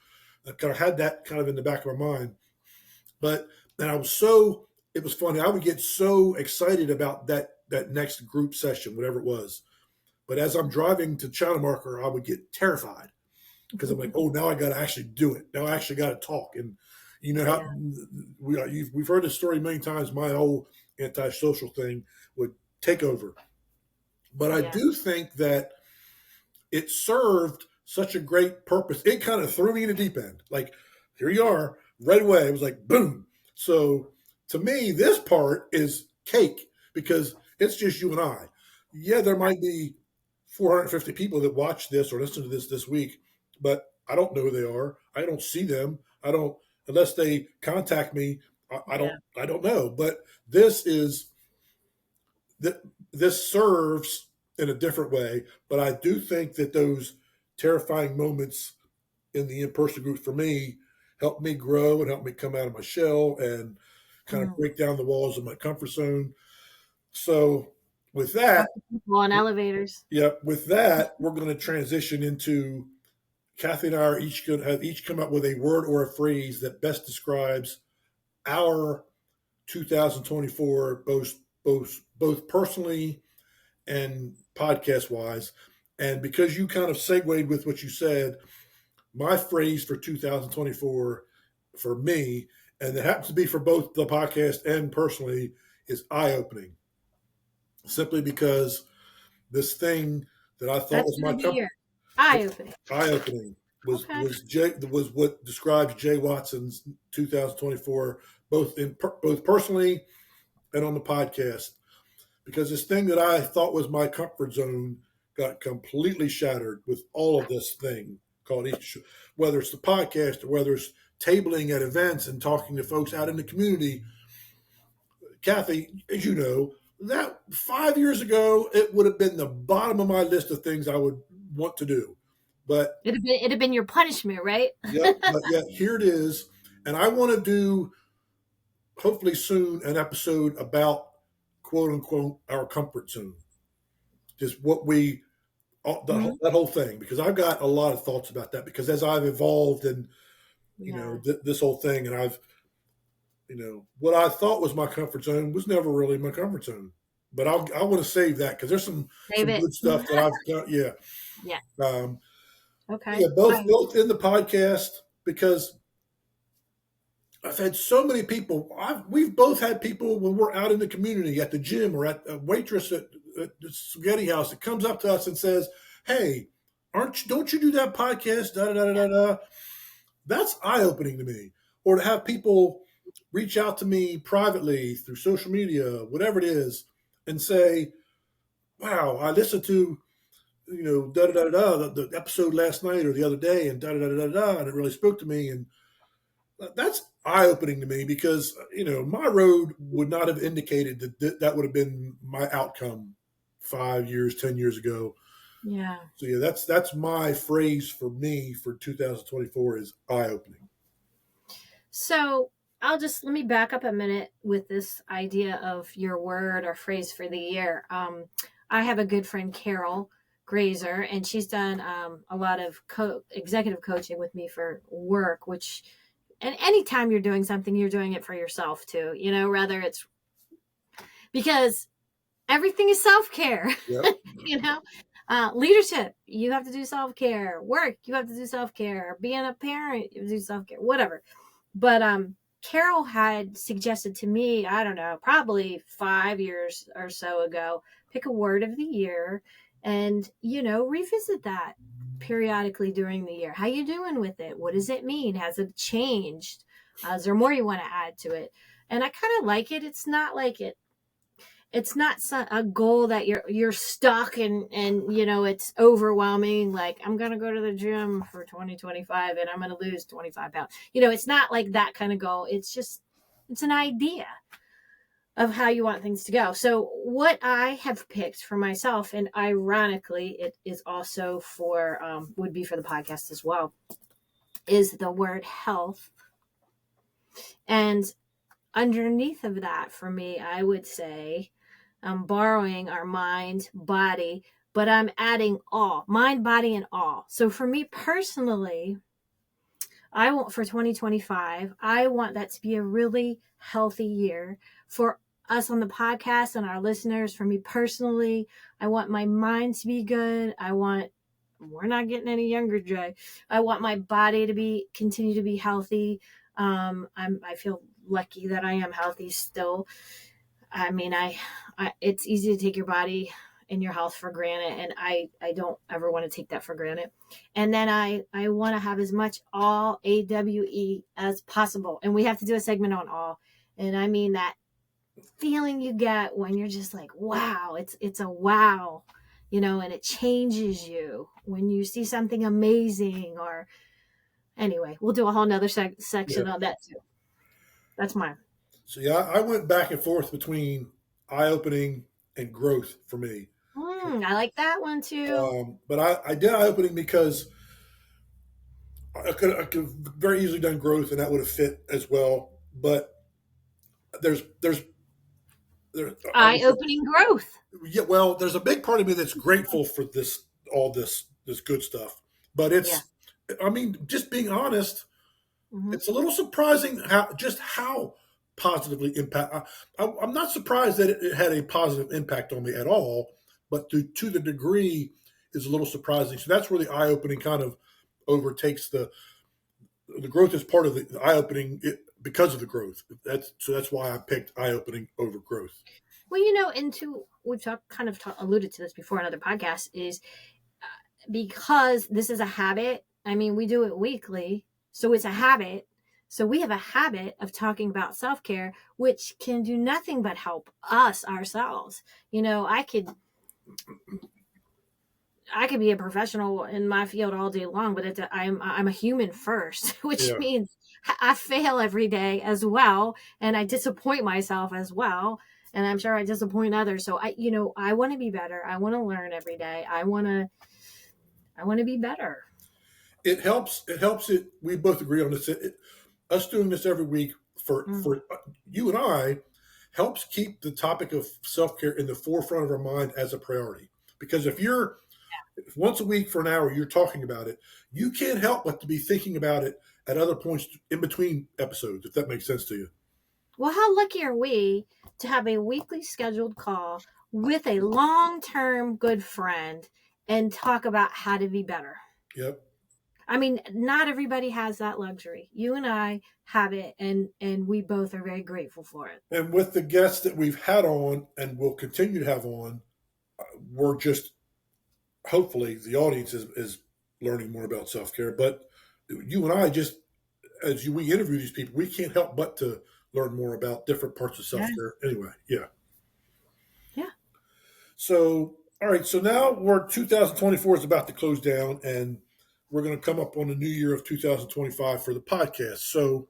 I kind of had that kind of in the back of my mind, but then it was funny. I would get so excited about that next group session, whatever it was. But as I'm driving to China Marker, I would get terrified because I'm like, oh, now I got to actually do it. Now I actually got to talk. And you know how Yeah. we've heard this story many times. My whole antisocial thing would take over. But I Yeah. do think that it served such a great purpose. It kind of threw me in the deep end. Like, here you are, right away. It was like, boom. So to me, this part is cake because it's just you and I. Yeah, there might be 450 people that watch this or listen to this week, but I don't know who they are. I don't see them. I don't, unless they contact me. Yeah. I don't know. But this is that this serves in a different way. But I do think that those terrifying moments in the in-person groups for me helped me grow and helped me come out of my shell and kind of Mm. break down the walls of my comfort zone. So with Talk that, to people on elevators. yeah, with that, we're going to transition into Cathy and I are each going to have each come up with a word or a phrase that best describes our 2024, both personally and podcast wise. And because you kind of segued with what you said, my phrase for 2024 for me, and it happens to be for both the podcast and personally, is eye opening. Simply because this thing that I thought That's was going my to be your eye opening. eye opening Okay. was what describes Jay Watson's 2024, both personally and on the podcast. Because this thing that I thought was my comfort zone got completely shattered with all of this thing called each, whether it's the podcast or whether it's tabling at events and talking to folks out in the community, Cathy, as you know, that 5 years ago, it would have been the bottom of my list of things I would want to do. But it'd have been your punishment, right? yet here it is. And I want to do, hopefully soon, an episode about, quote unquote, our comfort zone. Just what we, that whole thing, because I've got a lot of thoughts about that, because as I've evolved and, this whole thing, and I've, what I thought was my comfort zone was never really my comfort zone. But I want to save that, because there's some good stuff that I've done. Yeah. Yeah. Okay. Yeah, both in the podcast, because I've had so many people. We've both had people when we're out in the community at the gym or at a waitress at the spaghetti house that comes up to us and says, "Hey, don't you do that podcast?" Da, da, da, da, da. That's eye-opening to me. Or to have people reach out to me privately through social media, whatever it is, and say, "Wow, I listened to, da da da da, the episode last night or the other day, and da da da da da, and it really spoke to me." And that's eye-opening to me, because my road would not have indicated that would have been my outcome 5 years, 10 years ago. Yeah. So yeah, that's my phrase for me for 2024 is eye-opening. So let me back up a minute with this idea of your word or phrase for the year. I have a good friend, Carol Grazer, and she's done a lot of executive coaching with me for work, and anytime you're doing something, you're doing it for yourself too, rather it's because everything is self-care. Yep. Leadership, you have to do self-care. Work, you have to do self-care. Being a parent, you have to do self-care, whatever. But Carol had suggested to me, I don't know, probably 5 years or so ago, pick a word of the year and, revisit that periodically during the year. How you doing with it? What does it mean? Has it changed? Is there more you want to add to it? And I kind of like it. It's not like it's not a goal that you're stuck and it's overwhelming. Like, I'm going to go to the gym for 2025 and I'm going to lose 25 pounds. It's not like that kind of goal. It's an idea of how you want things to go. So what I have picked for myself, and ironically, it is also would be for the podcast as well, is the word health. And underneath of that, for me, I would say, I'm borrowing our mind, body, but I'm adding all, mind, body, and all. So for me personally, I want for 2025, I want that to be a really healthy year for us on the podcast and our listeners. For me personally, I want my mind to be good. We're not getting any younger, Jay. I want my body to continue to be healthy. I feel lucky that I am healthy still. I mean, it's easy to take your body and your health for granted, and I don't ever want to take that for granted. And then I want to have as much all AWE as possible. And we have to do a segment on all. And I mean that feeling you get when you're just like, wow, it's a wow, and it changes you when you see something amazing. Or anyway, we'll do a whole nother section on that too. That's mine. So yeah, I went back and forth between eye-opening and growth for me. I like that one too. But I did eye-opening because I could very easily done growth, and that would have fit as well. But there's eye-opening growth. Yeah, well, there's a big part of me that's grateful for all this good stuff. But I mean, just being honest, it's a little surprising how positively impact. I'm not surprised that it had a positive impact on me at all, but to the degree is a little surprising. So that's where the eye-opening kind of overtakes the growth is part of the eye-opening because of the growth. That's why I picked eye-opening over growth. Well, we've alluded to this before in other podcasts, is because this is a habit. I mean, we do it weekly, so it's a habit. So we have a habit of talking about self-care, which can do nothing but help us ourselves. I could be a professional in my field all day long, but I'm a human first, which means I fail every day as well, and I disappoint myself as well, and I'm sure I disappoint others. So I want to be better. I want to learn every day. I want to be better. It helps. It helps. We both agree on this. Us doing this every week for you and I helps keep the topic of self care in the forefront of our mind as a priority. Because if once a week for an hour you're talking about it, you can't help but to be thinking about it at other points in between episodes. If that makes sense to you. Well, how lucky are we to have a weekly scheduled call with a long-term good friend and talk about how to be better? Yep. I mean, not everybody has that luxury. You and I have it, and we both are very grateful for it. And with the guests that we've had on and will continue to have on, we're just hopefully the audience is learning more about self care. But you and I just we interview these people, we can't help but to learn more about different parts of self care. Yeah. Anyway, yeah. So, all right. So now 2024 is about to close down, and we're going to come up on the new year of 2025 for the podcast. So,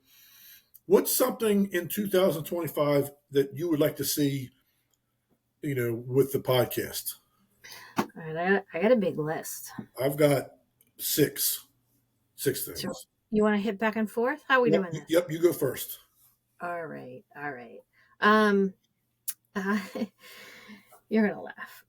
what's something in 2025 that you would like to see, with the podcast? All right, I got a big list. I've got six things. So you want to hit back and forth? How are we doing this? Yep, you go first. All right. You're gonna laugh.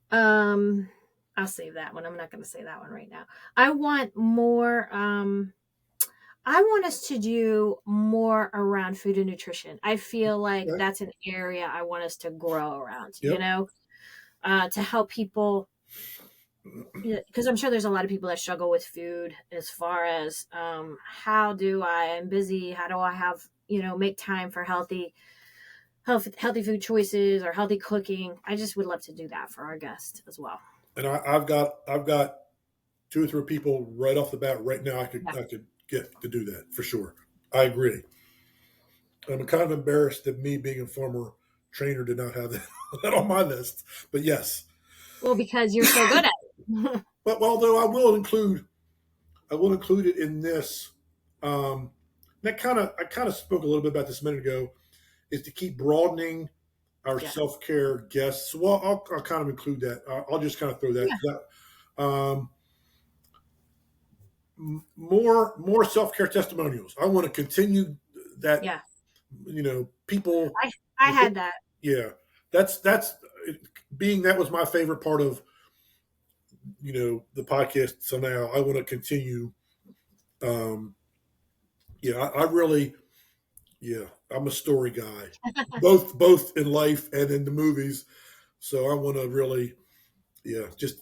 I'll save that one. I'm not gonna say that one right now. I want more. I want us to do more around food and nutrition. I feel like that's an area I want us to grow around. Yep. To help people. Because I'm sure there's a lot of people that struggle with food as far as I'm busy. How do I have make time for healthy food choices or healthy cooking? I just would love to do that for our guests as well. And I've got 2 or 3 people right off the bat right now. I could get to do that for sure. I agree. I'm kind of embarrassed that me being a former trainer did not have that on my list, but yes. Well, because you're so good at it. But although I will include it in this. I kind of spoke a little bit about this a minute ago. Is to keep broadening our self-care guests. Well, I'll kind of include that. I'll just kind of throw that. More self-care testimonials. I want to continue that. Yeah. People. I had that. Yeah, that's that was my favorite part of the podcast. So now I want to continue. I really. Yeah, I'm a story guy, both in life and in the movies. So I want to really, just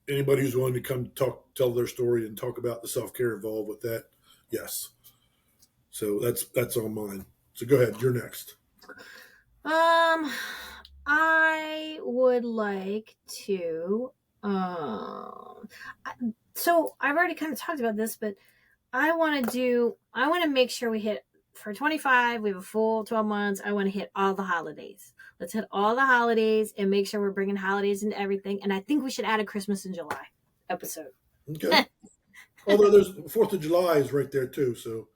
anybody who's willing to come tell their story and talk about the self-care involved with that. Yes. So that's on mine. So go ahead. You're next. I would like to. So I've already kind of talked about this, but I want to make sure we hit. For 25, we have a full 12 months. I want to hit all the holidays. Let's hit all the holidays and make sure we're bringing holidays into everything. And I think we should add a Christmas in July episode. Okay. Although there's 4th of July is right there too. So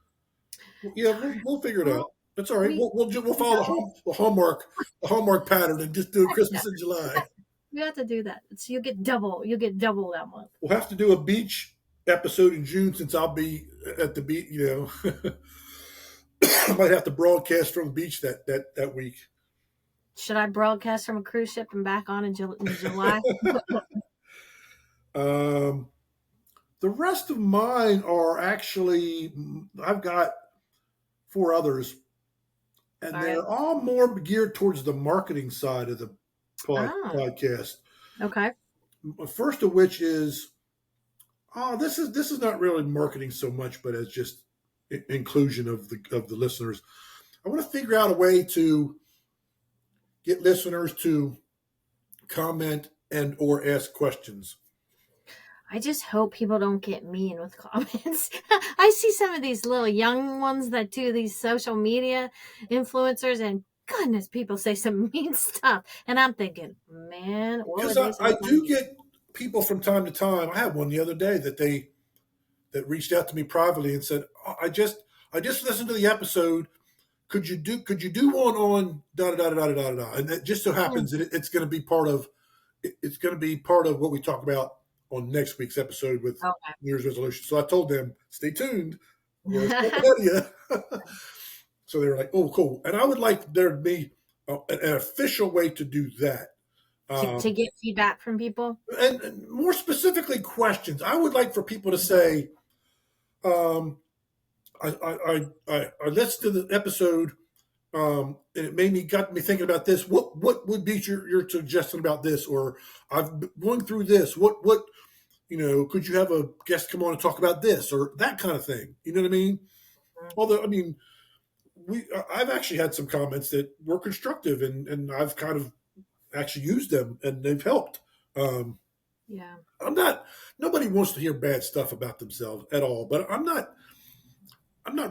we'll figure it out. That's all right. We'll follow the Hallmark pattern and just do Christmas in July. We have to do that. So you get double that month. We'll have to do a beach episode in June since I'll be at the beach, I might have to broadcast from the beach that week. Should I broadcast from a cruise ship and back on in July? The rest of mine are actually, I've got 4 others, and they're all more geared towards the marketing side of the podcast. Okay. First of which is, this is not really marketing so much, but as just inclusion of the listeners. I want to figure out a way to get listeners to comment and or ask questions. I just hope people don't get mean with comments. I see some of these little young ones that do these social media influencers, and goodness, people say some mean stuff. And I'm thinking, man, because I do get people from time to time. I had one the other day that reached out to me privately and said, I just listened to the episode. Could you do one on da da da da da da da? And it just so happens that it's going to be part of what we talk about on next week's episode with New Year's resolution. So I told them, stay tuned. We're going to step ahead of you. So they were like, oh, cool. And I would like there to be an official way to do that. To get feedback from people? And more specifically, questions. I would like for people to say, I listened to the episode, and it got me thinking about this. What would be your suggestion about this? Or I've been going through this. What could you have a guest come on and talk about this or that kind of thing? You know what I mean? Mm-hmm. Although, I mean, I've actually had some comments that were constructive, and I've kind of actually used them, and they've helped. Yeah, nobody wants to hear bad stuff about themselves at all, but I'm not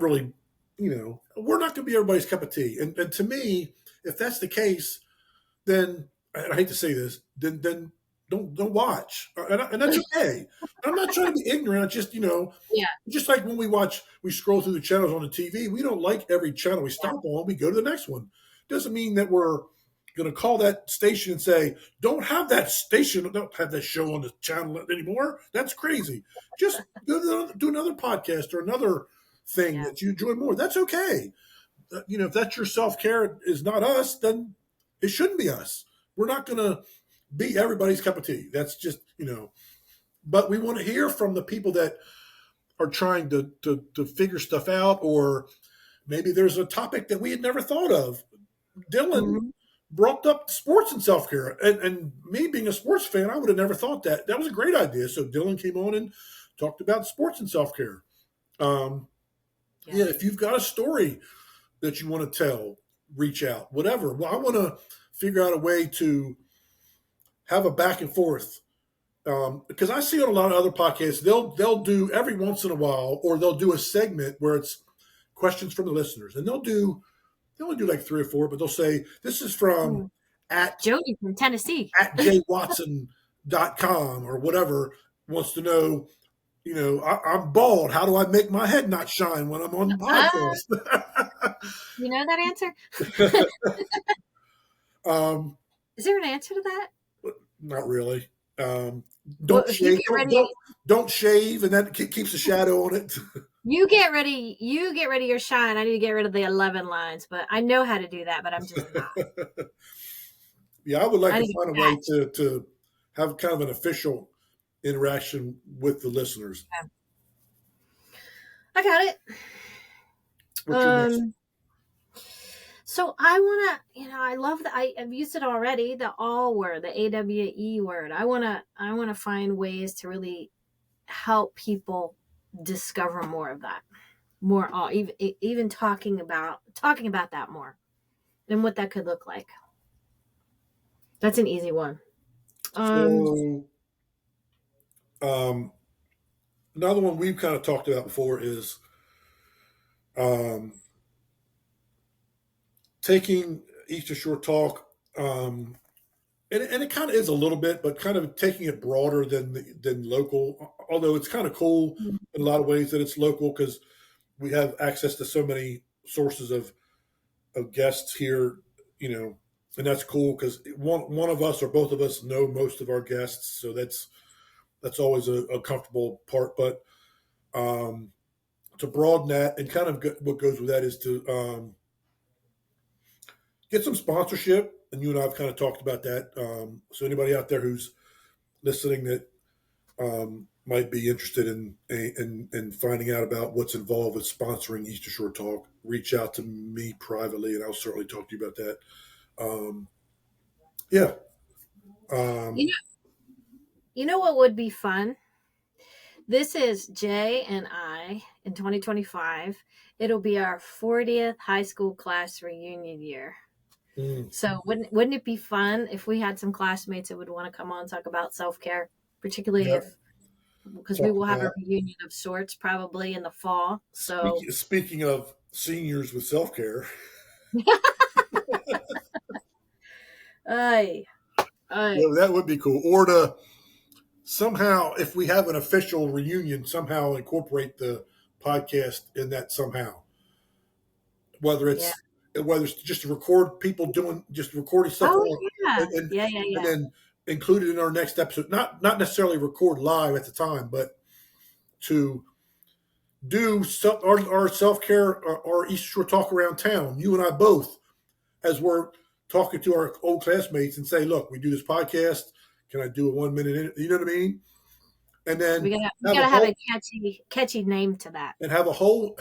really, we're not going to be everybody's cup of tea. And to me, if that's the case, then I hate to say this, then don't watch, and that's okay. I'm not trying to be ignorant. I just, just like when we scroll through the channels on the TV, we don't like every channel we stop on. We go to the next one. Doesn't mean that we're going to call that station and say, don't have that station, don't have that show on the channel anymore. That's crazy. Just do another podcast or another thing that you enjoy more. That's okay. If that's your self-care is not us, then it shouldn't be us. We're not going to be everybody's cup of tea. That's just, but we want to hear from the people that are trying to figure stuff out, or maybe there's a topic that we had never thought of. Dylan brought up sports and self-care, and me being a sports fan, I would have never thought that. That was a great idea. So Dylan came on and talked about sports and self-care. If you've got a story that you want to tell, reach out, whatever. Well, I want to figure out a way to have a back and forth, because I see on a lot of other podcasts, they'll do every once in a while, or they'll do a segment where it's questions from the listeners, and they only do like 3 or 4, but they'll say, this is from at Jody from Tennessee at jwatson.com or whatever, wants to know, I'm bald. How do I make my head not shine when I'm on the podcast? You know that answer? Is there an answer to that? Not really. Don't shave. Don't shave, and that keeps a shadow on it. You get ready your shine. I need to get rid of the 11 lines, but I know how to do that, but I'm just not. Yeah, I would like to find a way to have kind of an official interaction with the listeners. Yeah. I got it. What's your next? So I want to, I love that. I've used it already. The all word, the AWE word. I want to find ways to really help people discover more of that, more, even talking about that more, and what that could look like. That's an easy one. Another one we've kind of talked about before is taking Eastern Shore Talk, and it kind of is a little bit, but kind of taking it broader than local. Although it's kind of cool in a lot of ways that it's local, because we have access to so many sources of guests here, and that's cool because one of us or both of us know most of our guests, so that's always a comfortable part. But to broaden that, and kind of what goes with that is to get some sponsorship, and you and I have kind of talked about that. So anybody out there who's listening that might be interested in finding out about what's involved with sponsoring Eastern Shore Talk, reach out to me privately, and I'll certainly talk to you about that. You know what would be fun? This is Jay and I in 2025. It'll be our 40th high school class reunion year. So wouldn't it be fun if we had some classmates that would want to come on and talk about self-care, particularly because we will have a reunion of sorts probably in the fall. So speaking of seniors with self-care. That would be cool. Or to somehow, if we have an official reunion, somehow incorporate the podcast in that somehow. whether Yeah. it's just to record people recording stuff Oh on, yeah. and Yeah. Yeah. and Yeah. then include it in our next episode. Not necessarily record live at the time, but to do our self care, our Eastern Shore talk around town. You and I both, as we're talking to our old classmates, and say, "Look, we do this podcast. Can I do a 1 minute? You know what I mean?" And then We gotta have a catchy name to that. have a whole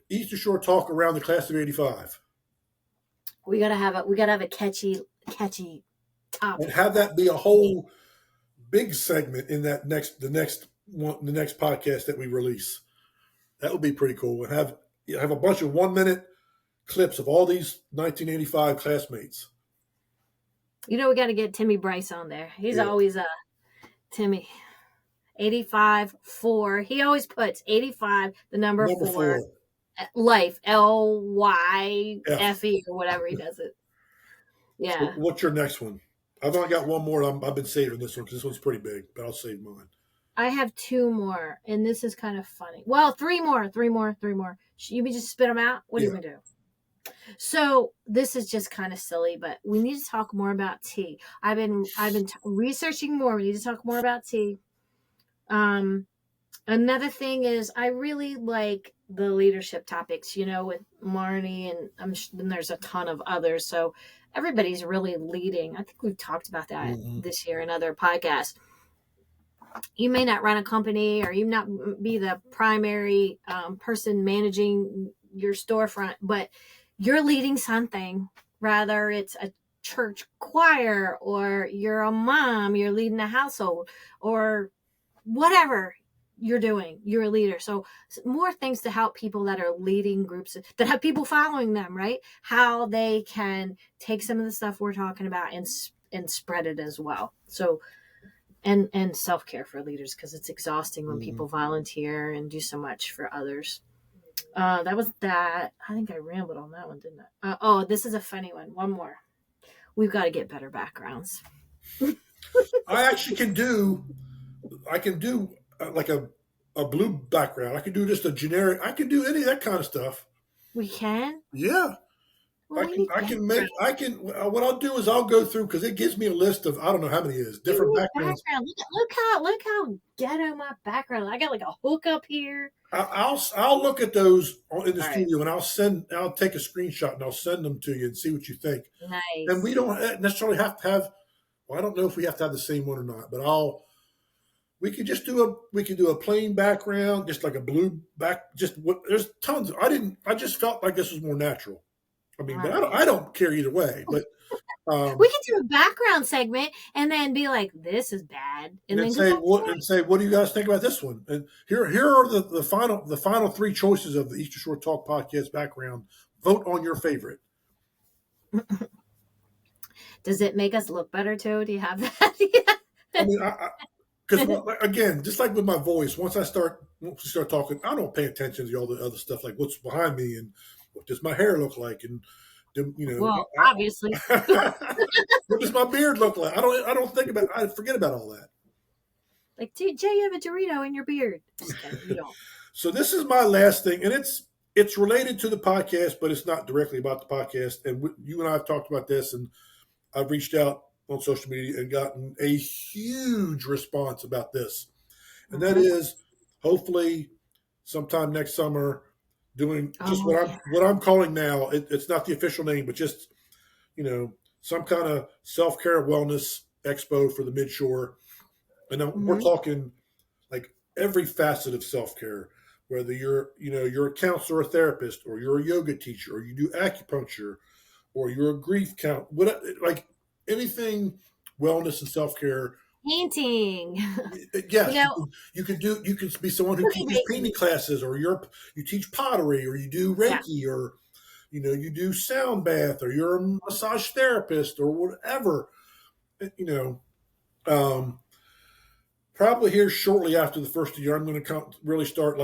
Eastern Shore talk around the class of '85. We gotta have a catchy topic. And have that be a whole big segment in the next podcast that we release. That would be pretty cool. And have a bunch of 1 minute clips of all these 1985 classmates. We got to get Timmy Bryce on there. He's always Timmy 85 4. He always puts 85 the number 4. Life LYFE or whatever he does it. Yeah. So what's your next one? I've only got one more. I've been saving this one because this one's pretty big, but I'll save mine. I have 2 more, and this is kind of funny. Well, 3 more. You may just spit them out. What do you want to do? So this is just kind of silly, but we need to talk more about tea. I've been researching more. We need to talk more about tea. Another thing is I really like the leadership topics, with Marnie, and there's a ton of others. So everybody's really leading. I think we've talked about that this year in other podcasts. You may not run a company, or you not be the primary person managing your storefront, but you're leading something. Rather it's a church choir, or you're a mom, you're leading a household, or whatever you're doing, you're a leader. So more things to help people that are leading groups that have people following them, right? How they can take some of the stuff we're talking about and spread it as well. So and self-care for leaders, because it's exhausting when people volunteer and do so much for others. That was that. I think I rambled on that one, didn't I? This is a funny one. One more. We've got to get better backgrounds. I actually can do like a blue background. I can do just a generic. I can do any of that kind of stuff. We can? Yeah. Well, what I'll do is I'll go through, because it gives me a list of, I don't know how many it is, different backgrounds. Look how ghetto my background. I got like a hook up here. I'll look at those in the studio, and I'll take a screenshot and I'll send them to you and see what you think. Nice. And we don't necessarily have to have, well, I don't know if we have to have the same one or not, but we could do a plain background, just like a blue there's tons. I just felt like this was more natural. I mean, but I don't care either way. But we can do a background segment and then be like, "This is bad," and then say, "What do you guys think about this one?" And here are the final 3 choices of the Eastern Shore Talk podcast background. Vote on your favorite. Does it make us look better too? Do you have that? Yeah. I mean, because again, just like with my voice, once we start talking, I don't pay attention to all the other stuff, like what's behind me and what does my hair look like, and well, obviously, what does my beard look like? I don't think about. I forget about all that. Like, Jay, you have a Dorito in your beard. Just kidding, you don't. So this is my last thing, and it's related to the podcast, but it's not directly about the podcast. And you and I have talked about this, and I've reached out on social media and gotten a huge response about this. And that is, hopefully sometime next summer, doing just what I'm calling now. It's not the official name, but just, some kind of self-care wellness expo for the Midshore. And then we're talking like every facet of self-care, whether you're a counselor, a therapist, or you're a yoga teacher, or you do acupuncture, or you're a grief like anything wellness and self-care. Painting. Yes, you can be someone who teaches painting classes, or you teach pottery, or you do Reiki, or you do sound bath, or you're a massage therapist, or whatever. Probably here shortly after the first of the year, I'm going to really start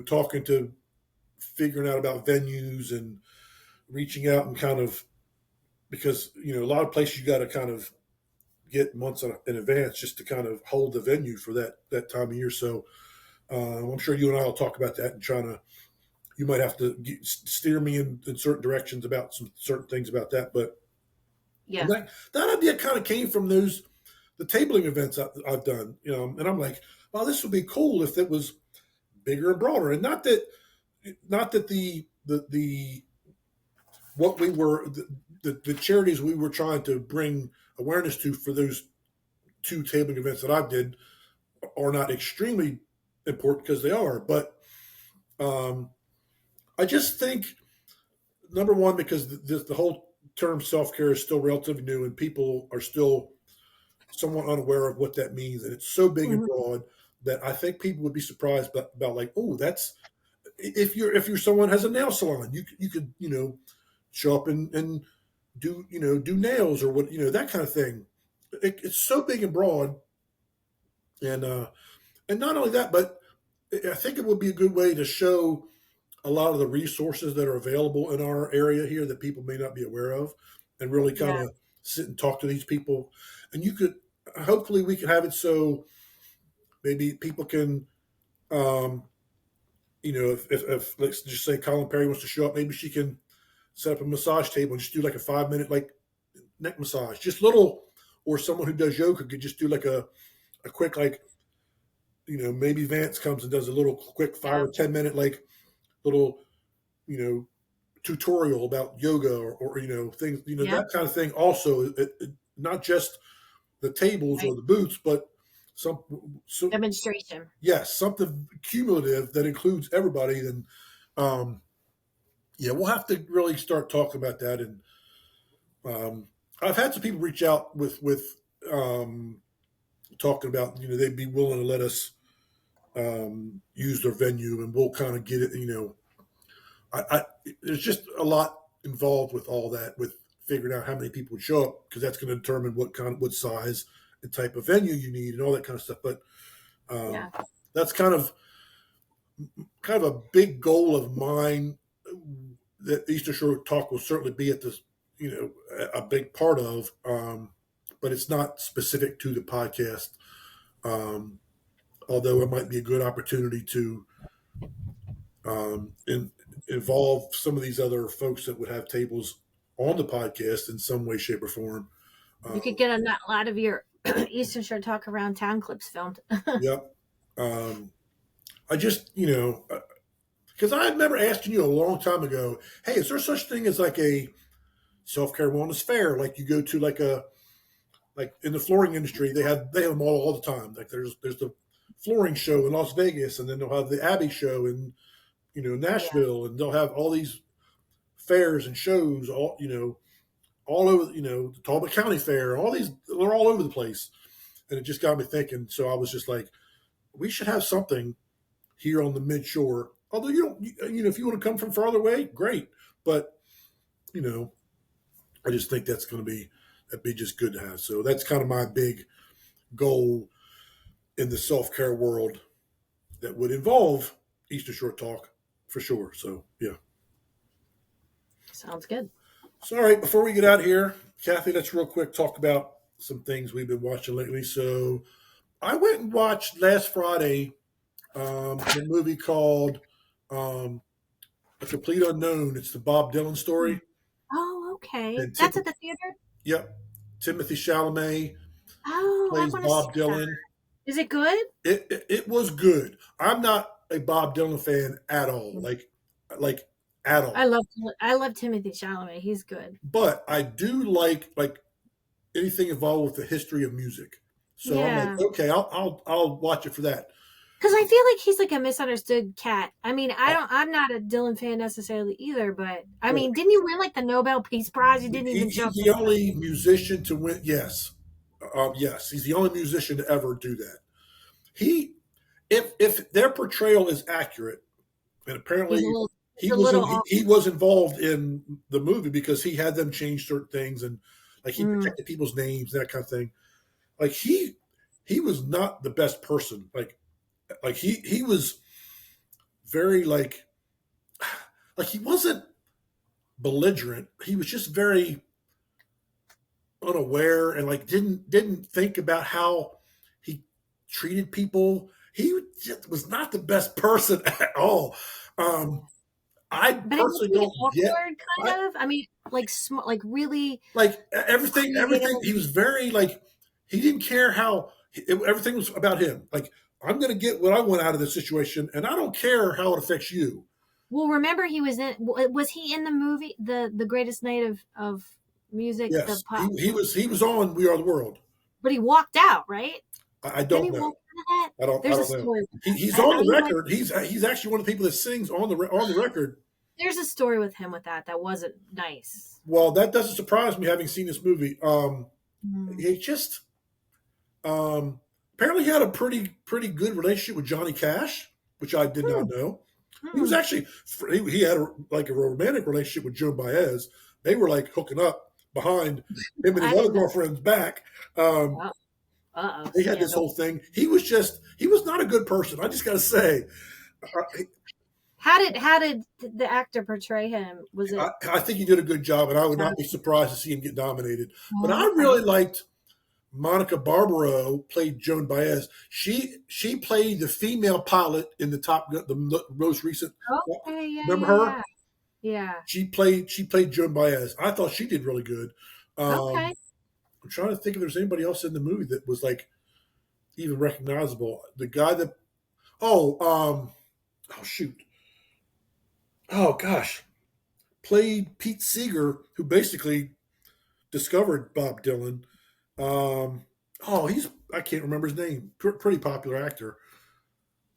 talking to, figuring out about venues and reaching out and kind of, because a lot of places you got to kind of get months in advance just to kind of hold the venue for that time of year. So I'm sure you and I will talk about that and trying to you might have to steer me in certain directions about some certain things about that. But Yeah. that idea kind of came from the tabling events I've done, and I'm like, well, this would be cool if it was bigger and broader, and not that the what we were the charities we were trying to bring awareness to for those 2 tabling events that I did are not extremely important, because they are, but I just think, number one, because the whole term self-care is still relatively new and people are still somewhat unaware of what that means, and it's so big and broad that I think people would be surprised about like, oh, that's if you're someone has a nail salon, you could show up and do nails or what, that kind of thing. It's so big and broad, and not only that, but I think it would be a good way to show a lot of the resources that are available in our area here that people may not be aware of, and really kind of sit and talk to these people. And hopefully we can have it so maybe people can, if let's just say Colin Perry wants to show up, maybe she can set up a massage table and just do like a 5-minute like neck massage, just little, or someone who does yoga could just do like a quick, like, maybe Vance comes and does a little quick 5 or 10-minute like little, tutorial about yoga or things, that kind of thing. Also, not just the tables or the booths, but some demonstration. Yes, something cumulative that includes everybody. Then, we'll have to really start talking about that. And I've had some people reach out with talking about, they'd be willing to let us use their venue, and we'll kind of get it. There's just a lot involved with all that, with figuring out how many people would show up, because that's going to determine what size and type of venue you need and all that kind of stuff. But that's kind of a big goal of mine that Eastern Shore Talk will certainly be at this, a big part of. But it's not specific to the podcast. Although it might be a good opportunity to involve some of these other folks that would have tables on the podcast in some way, shape, or form. You could get a lot of your Eastern Shore Talk around town clips filmed. Yep. I just, because I remember asking you a long time ago, hey, is there such thing as like a self-care wellness fair? Like you go to like in the flooring industry, they have them all the time. Like there's the flooring show in Las Vegas, and then they'll have the Abbey show in, Nashville, and they'll have all these fairs and shows, all over, the Talbot County Fair, all these, they're all over the place. And it just got me thinking. So I was just like, we should have something here on the mid shore. Although if you want to come from farther away, great. But, I just think that'd be just good to have. So that's kind of my big goal in the self-care world that would involve Eastern Shore Talk for sure. So, yeah. Sounds good. So, all right, before we get out of here, Cathy, let's real quick talk about some things we've been watching lately. So I went and watched last Friday a movie called A Complete Unknown. It's the Bob Dylan story. Oh, okay. That's at the theater? Yep. Timothy Chalamet plays Bob Dylan. That. Is it good? It was good. I'm not a Bob Dylan fan at all. Like at all. I love Timothy Chalamet. He's good. But I do like anything involved with the history of music. So I'm like, okay, I'll watch it for that. Because I feel like he's like a misunderstood cat. I mean, I'm not a Dylan fan necessarily either, but I mean, didn't you win like the Nobel Peace Prize? You didn't even jump. He's the only musician to win. Yes. Yes, he's the only musician to ever do that. If their portrayal is accurate, and apparently he was involved in the movie because he had them change certain things, and like he protected people's names, that kind of thing. Like he was not the best person. Like he was very like he wasn't belligerent. He was just very unaware and like didn't think about how he treated people. He just was not the best person at all. I But it personally makes me don't get. awkward, kind of. I mean, like like really Like everything. creative. He was very like he didn't care how everything was about him. Like I'm going to get what I want out of this situation, and I don't care how it affects you. Well, remember was he in the movie the Greatest Night of Music, the Yes, pop? he was on We Are the World. But he walked out, right? I Didn't don't he know. walk out of that? I There's a don't know. story. He's on I the he might, record. He's actually one of the people that sings on the record. there's a story with him with that wasn't nice. Well, that doesn't surprise me having seen this movie. Mm. He just apparently he had a pretty good relationship with Johnny Cash, which I did not Hmm. know. He was Hmm. actually he had like a romantic relationship with Joan Baez. They were like hooking up behind him and his I other didn't know. girlfriend's back. They had this Scandal. whole thing. He was not a good person. I just got to say. How did the actor portray him? Was it I think he did a good job, and I would not be surprised to see him get nominated. But I okay? really liked Monica Barbaro played Joan Baez. She played the female pilot in the most recent. Okay, yeah, Remember yeah, her? yeah. Yeah. She played Joan Baez. I thought she did really good. Okay. I'm trying to think if there's anybody else in the movie that was like even recognizable. The guy that oh shoot, oh gosh, played Pete Seeger, who basically discovered Bob Dylan. He's I can't remember his name. Pretty popular actor.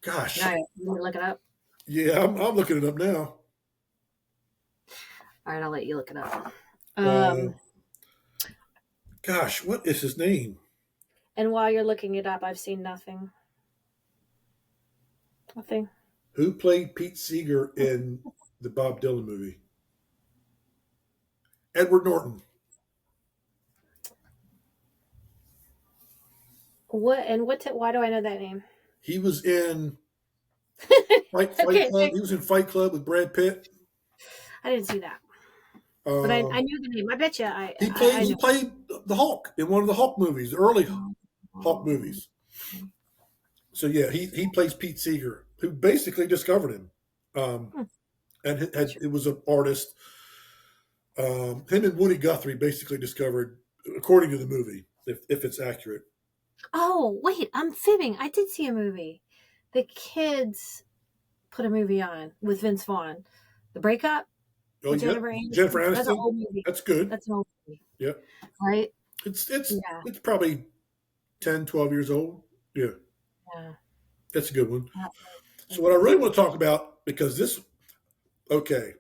Gosh, All right, let me look it up. yeah, I'm looking it up now. All right, I'll let you look it up. Uh, Gosh, what is his name? And while you're looking it up, I've seen nothing. Nothing. Who played Pete Seeger in the Bob Dylan movie? Edward Norton. Why do I know that name? He was in Fight Okay, Club. He was in Fight Club with Brad Pitt. I didn't see that, but I knew the name. I bet you I He know. played the Hulk in one of the Hulk movies, the early Hulk movies. So yeah, he plays Pete Seeger, who basically discovered him, and it was an artist. Him and Woody Guthrie basically discovered, according to the movie, if it's accurate. Oh wait, I'm fibbing. I did see a movie. The kids put a movie on with Vince Vaughn. The Breakup. Oh, yeah, Jennifer Aniston. Jennifer That's an Aniston. old movie. That's good. That's an old movie. Yeah, Right? it's Yeah. it's probably 10, 12 years old. Yeah, Yeah. that's a good one. Yeah. So what I really want to talk about, because okay,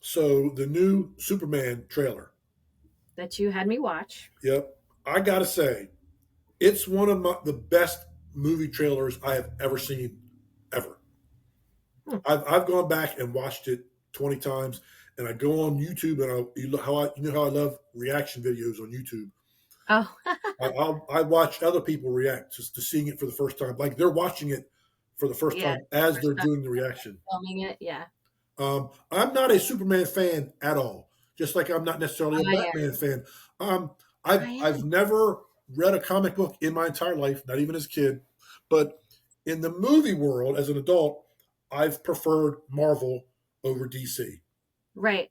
so the new Superman trailer. That you had me watch. Yep, I gotta say, it's one of the best movie trailers I have ever seen, ever. I've gone back and watched it 20 times, and I go on YouTube and you know how I love reaction videos on YouTube. Oh. I watch other people react to seeing it for the first time, like they're watching it for the first Yeah. time as they're doing the reaction. Filming it, yeah. I'm not a Superman fan at all. Just like I'm not necessarily a Batman fan. I've never read a comic book in my entire life, not even as a kid. But in the movie world, as an adult, I've preferred Marvel over DC. Right.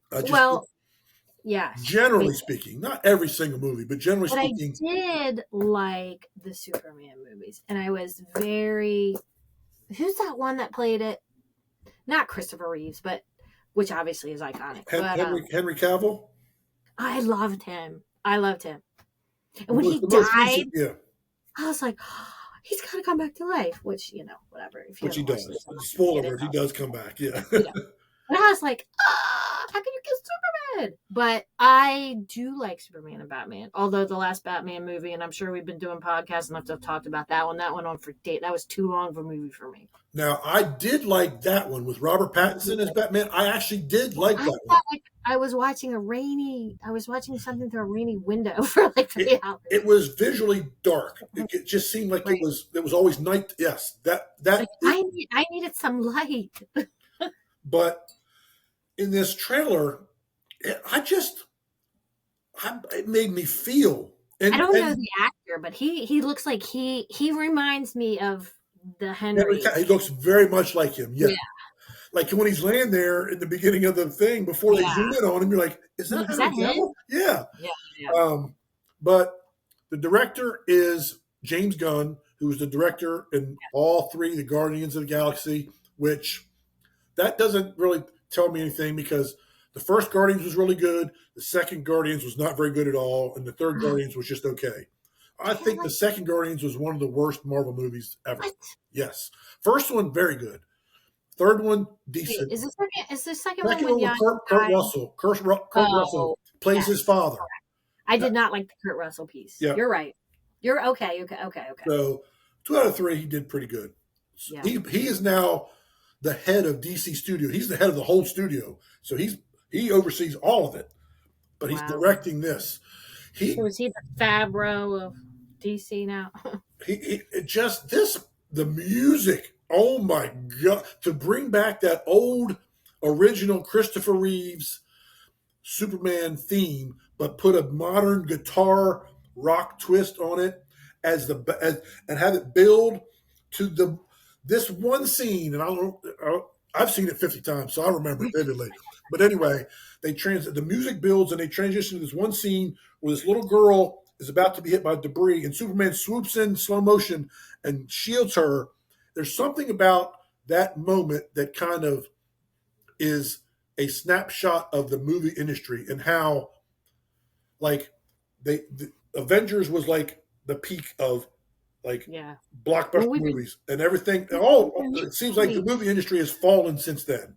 Yes. Generally speaking, not every single movie, but generally But speaking. I did like the Superman movies, and I was very. Who's that one that played it? Not Christopher Reeves, but which obviously is iconic. Henry Cavill. I loved him. And when he died, I was like, oh, he's got to come back to life. Which whatever. If you which he does. Spoiler alert: he does come back. Yeah. And I was like, how can you kill Superman? But I do like Superman and Batman. Although the last Batman movie, and I'm sure we've been doing podcasts enough to have talked about that one. That went on for date. That was too long of a movie for me. Now, I did like that one with Robert Pattinson as Batman. I actually did like that one. Like I was watching something through a rainy window for like 3 hours. It was visually dark. It just seemed like it was always night. Yes, I needed some light. But in this trailer, it made me feel. And, I don't know the actor, but he looks like he reminds me of the Henry. He looks very much like him. Yeah. like when he's laying there in the beginning of the thing before they zoom in on him, you're like, is that Is Henry that him? Cavill? Yeah. Yeah. But the director is James Gunn, who was the director in all three the Guardians of the Galaxy, which that doesn't really tell me anything because the first Guardians was really good, the second Guardians was not very good at all, and the third Guardians was just okay. I think the second Guardians was one of the worst Marvel movies ever. What? Yes. First one, very good. Third one, decent. Wait, is the second Second one one with with Kurt Russell. Kurt Russell plays his father. I did not like the Kurt Russell piece. Yeah. You're right. You're okay. So 2 out of 3, he did pretty good. Yeah. He is now the head of DC Studio. He's the head of the whole studio. So he oversees all of it. But he's directing this. So is he the Favreau of DC now? The music. Oh my God. To bring back that old original Christopher Reeves Superman theme, but put a modern guitar rock twist on it and have it build to this one scene. And I've seen it 50 times, so I remember it vividly. But anyway, the music builds and they transition to this one scene where this little girl is about to be hit by debris, and Superman swoops in slow motion and shields her. There's something about that moment that kind of is a snapshot of the movie industry and how, like, the Avengers was like the peak of blockbuster movies and everything. It seems like the movie industry has fallen since then.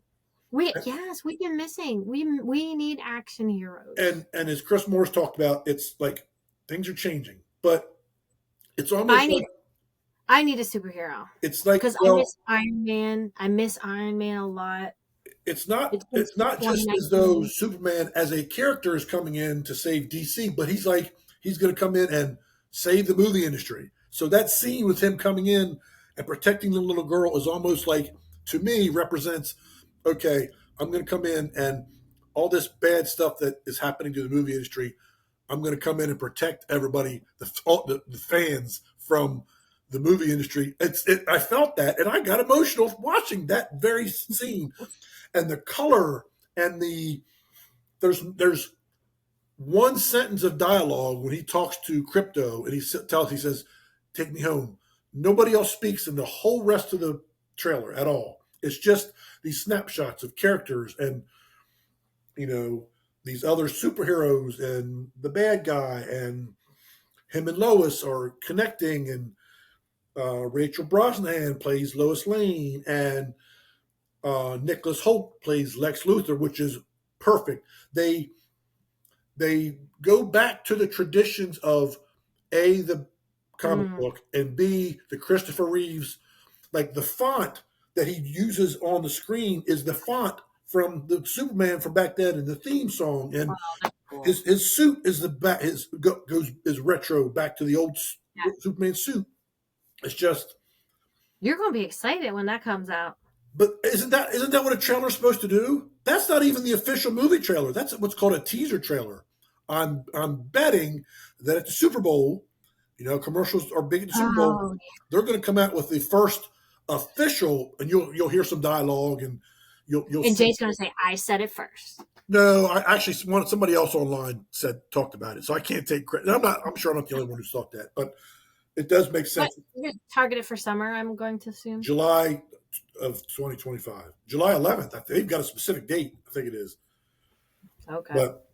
We've been missing. We need action heroes. And as Chris Moore's talked about, it's like things are changing, but it's almost I need a superhero. It's like because I miss Iron Man. I miss Iron Man a lot. It's not just as though Superman as a character is coming in to save DC, but he's going to come in and save the movie industry. So that scene with him coming in and protecting the little girl is almost like, to me, represents, okay, I'm going to come in and all this bad stuff that is happening to the movie industry, I'm going to come in and protect everybody, the fans from the movie industry. I felt that, and I got emotional watching that very scene. And the color and there's one sentence of dialogue when he talks to Crypto and he says, "Take me home." Nobody else speaks in the whole rest of the trailer at all. It's just these snapshots of characters and, these other superheroes and the bad guy and him and Lois are connecting, and Rachel Brosnahan plays Lois Lane, and Nicholas Hoult plays Lex Luthor, which is perfect. They go back to the traditions of A, the comic book, and B, the Christopher Reeves. Like the font that he uses on the screen is the font from the Superman from back then and the theme song. And cool. his suit is is retro back to the old Superman suit. It's just, you're going to be excited when that comes out. But isn't that what a trailer's supposed to do? That's not even the official movie trailer. That's what's called a teaser trailer. I'm betting that at the Super Bowl, commercials are big at the Super Bowl. They're going to come out with the first official, and you'll hear some dialogue, and you'll. And Jay's going to say, "I said it first." No, I actually somebody else online talked about it, so I can't take credit. I'm sure I'm not the only one who's thought that, but it does make sense. You're targeted for summer, I'm going to assume. July of 2025, July 11th. They've got a specific date. I think it is. Okay. But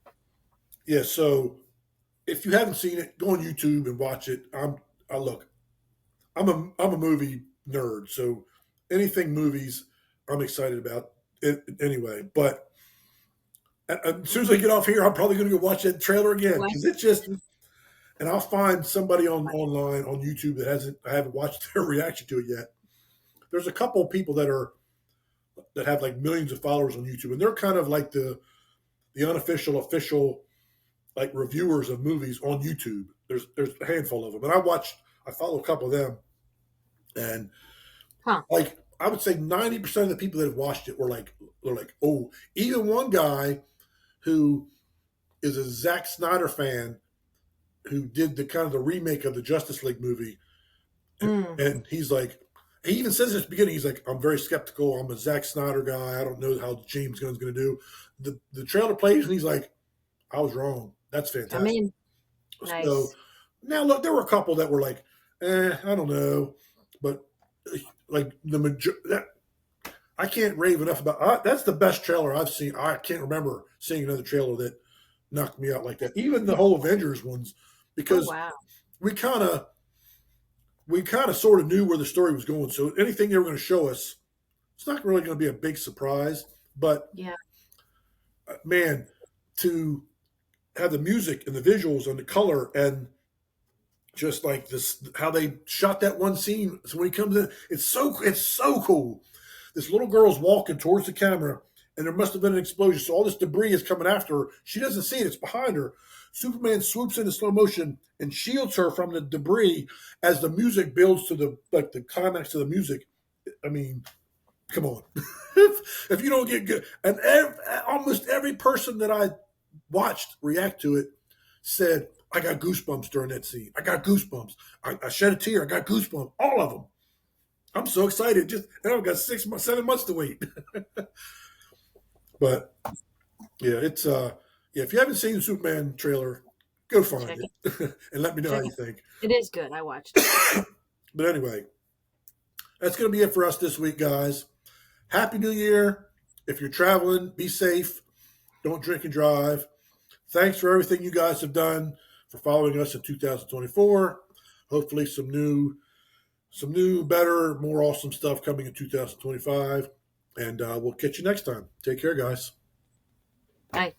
yeah, so if you haven't seen it, go on YouTube and watch it. I'm a movie nerd, so anything movies, I'm excited about it anyway. But as soon as I get off here, I'm probably going to go watch that trailer again because it's just. And I'll find somebody online on YouTube I haven't watched their reaction to it yet. There's a couple of people that have like millions of followers on YouTube, and they're kind of like the unofficial, official, like reviewers of movies on YouTube. There's a handful of them, and I follow a couple of them, and like I would say 90% of the people that have watched it they're like, oh, even one guy who is a Zack Snyder fan who did the kind of the remake of the Justice League movie, and he's like, he even says at the beginning, he's like, I'm very skeptical. I'm a Zack Snyder guy. I don't know how James Gunn's going to do. The trailer plays, and he's like, I was wrong. That's fantastic. I mean, so nice. now, look, there were a couple that were like, I don't know. But like I can't rave enough about that's the best trailer I've seen. I can't remember seeing another trailer that knocked me out like that. Even the whole Avengers ones, because wow. we kind of sort of knew where the story was going. So anything they were going to show us, it's not really going to be a big surprise. But Yeah. Man, to have the music and the visuals and the color and just like this, how they shot that one scene. So when he comes in, it's so cool. This little girl's walking towards the camera, and there must have been an explosion. So all this debris is coming after her. She doesn't see it; it's behind her. Superman swoops into slow motion and shields her from the debris as the music builds to the climax of the music. I mean, come on. if you don't get good, and almost every person that I watched react to it said, I got goosebumps during that scene. I got goosebumps. I shed a tear. I got goosebumps. All of them. I'm so excited. And I've got 7 months to wait. But yeah, it's if you haven't seen the Superman trailer, go find it and let me know how you think. It is good. I watched it. But anyway, that's going to be it for us this week, guys. Happy New Year. If you're traveling, be safe. Don't drink and drive. Thanks for everything you guys have done for following us in 2024. Hopefully some new, better, more awesome stuff coming in 2025. And we'll catch you next time. Take care, guys. Bye.